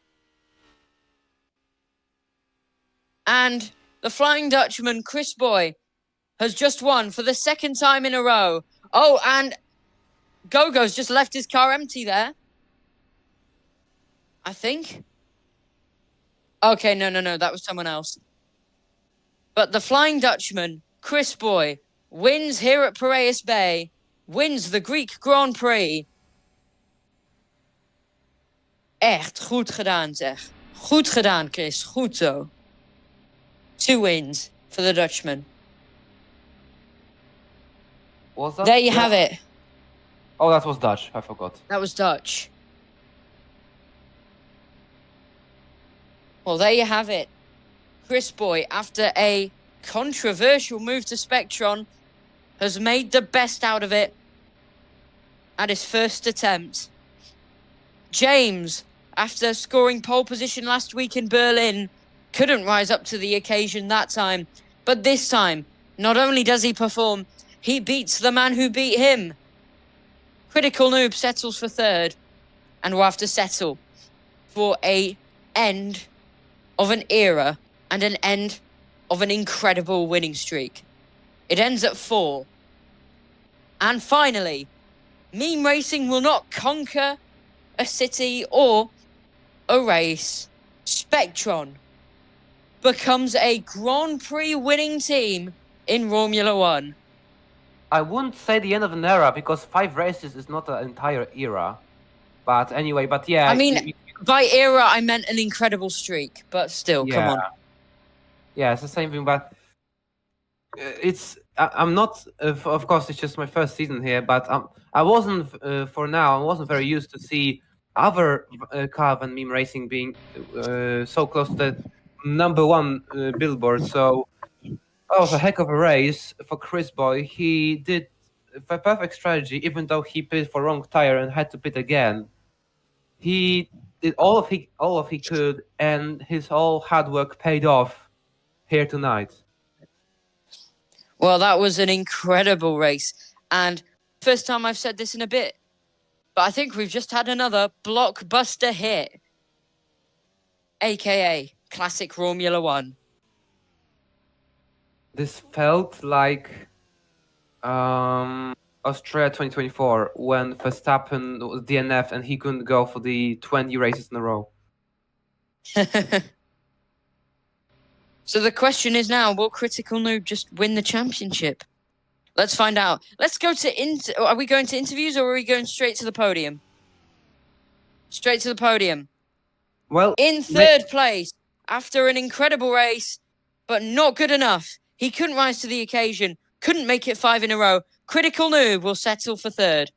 And the Flying Dutchman, Chris Boy, has just won for the second time in a row. Oh, and Gogo's just left his car empty there. I think. Okay, no, that was someone else. But the Flying Dutchman, Chris Boy, wins here at Piraeus Bay, wins the Greek Grand Prix. Echt goed gedaan, zeg. Goed gedaan, Chris. Goed zo. 2 wins for the Dutchman. Was that? There you have it. Oh, that was Dutch. I forgot. That was Dutch. Well, there you have it. Chris Boy, after a controversial move to Spectron, has made the best out of it at his first attempt. James, after scoring pole position last week in Berlin, couldn't rise up to the occasion that time. But this time, not only does he perform, he beats the man who beat him. Critical Noob settles for third, and will have to settle for an end of an era and an end of an incredible winning streak. It ends at 4. And finally, meme racing will not conquer a city or a race. Spectron becomes a Grand Prix winning team in Romula One. I wouldn't say the end of an era because 5 races is not an entire era. But anyway, but yeah. I mean, by era, I meant an incredible streak, but still, come on. Yeah, it's the same thing, but I'm not, of course, it's just my first season here, but I wasn't very used to see other car and meme racing being so close to the #1 billboard. So that was a heck of a race for Chris Boy. He did a perfect strategy, even though he pitted for wrong tire and had to pit again. He did all of he could, and his whole hard work paid off here tonight. Well, that was an incredible race. And first time I've said this in a bit, but I think we've just had another blockbuster hit, aka classic Romula One. This felt like Australia 2024 when Verstappen was DNF and he couldn't go for the 20 races in a row. So the question is now, will Critical Noob just win the championship? Let's find out. Let's go to... Are we going to interviews or are we going straight to the podium? Straight to the podium. Well, In third place, after an incredible race, but not good enough. He couldn't rise to the occasion, couldn't make it 5 in a row. Critical Noob will settle for third.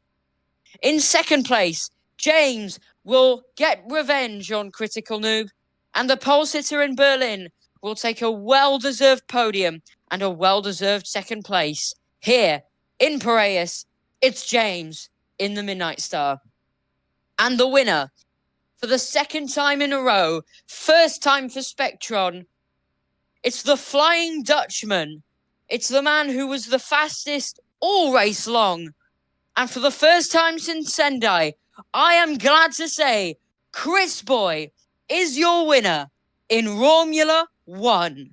In second place, James will get revenge on Critical Noob, and the pole sitter in Berlin will take a well-deserved podium and a well-deserved second place. Here, in Piraeus, it's James in the Midnight Star. And the winner, for the second time in a row, first time for Spectron, it's the Flying Dutchman. It's the man who was the fastest all race long. And for the first time since Sendai, I am glad to say, Chris Boy is your winner in Romula One.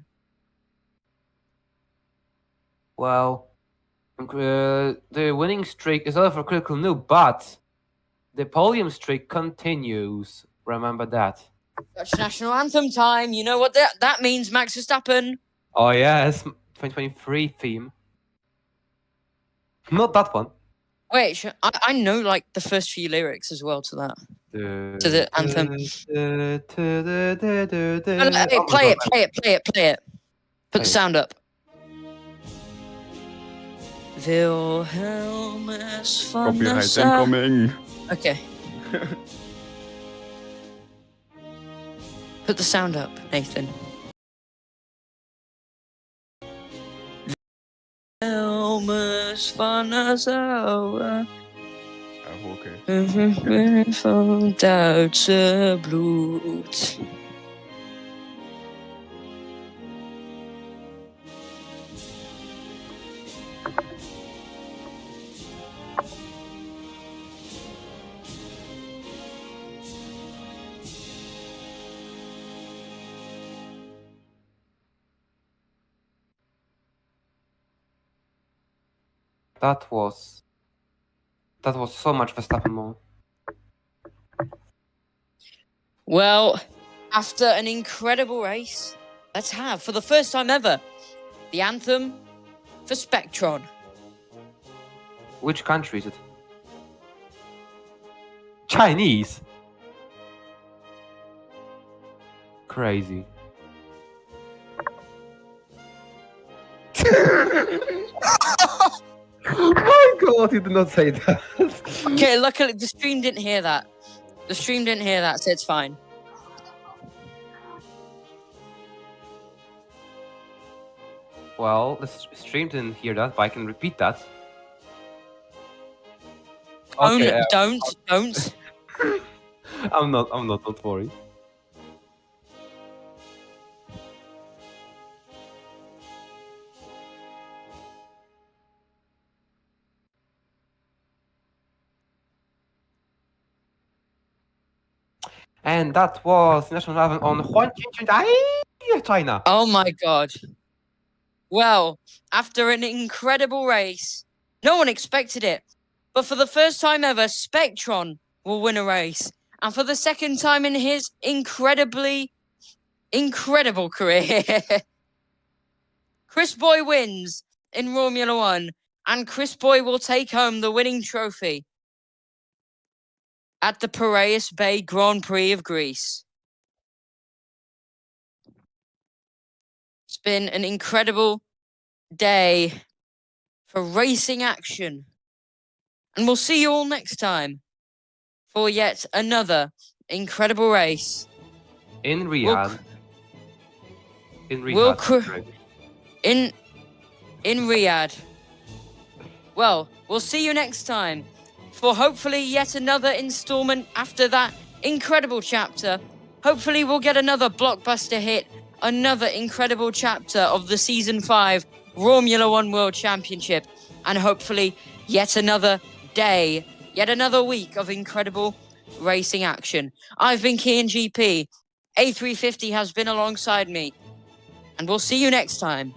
well, the winning streak is over for Critical Noob, but the podium streak continues. Remember that. Dutch national anthem time. You know what that means, Max Verstappen. Oh yes, 2023 theme. Not that one. Wait, I know like the first few lyrics as well to that. To the anthem. Hey, play it. Put the sound up. Wilhelm is van der Copyright Sar. incoming. Okay. Put the sound up, Nathan. Wilhelm is van der Sar. Oh, okay. Van Duitse bloed. That was so much Verstappen more. Well, after an incredible race, let's have, for the first time ever, the anthem for Spectron. Which country is it? Chinese. Crazy. My God, you did not say that. Okay, luckily the stream didn't hear that. So it's fine. Well, the stream didn't hear that, but I can repeat that. Okay, Don't. I'm not, don't worry. And that was national anthem on China. Oh my God. Well, after an incredible race, no one expected it. But for the first time ever, Spectron will win a race. And for the second time in his incredibly incredible career, Chris Boy wins in Romula One. And Chris Boy will take home the winning trophy at the Piraeus Bay Grand Prix of Greece. It's been an incredible day for racing action. And we'll see you all next time for yet another incredible race. In Riyadh. In Riyadh. Well, we'll see you next time for hopefully yet another installment after that incredible chapter. Hopefully we'll get another blockbuster hit, another incredible chapter of the Season 5 Romula One World Championship, and hopefully yet another day, yet another week of incredible racing action. I've been Kian GP. A350 has been alongside me, and we'll see you next time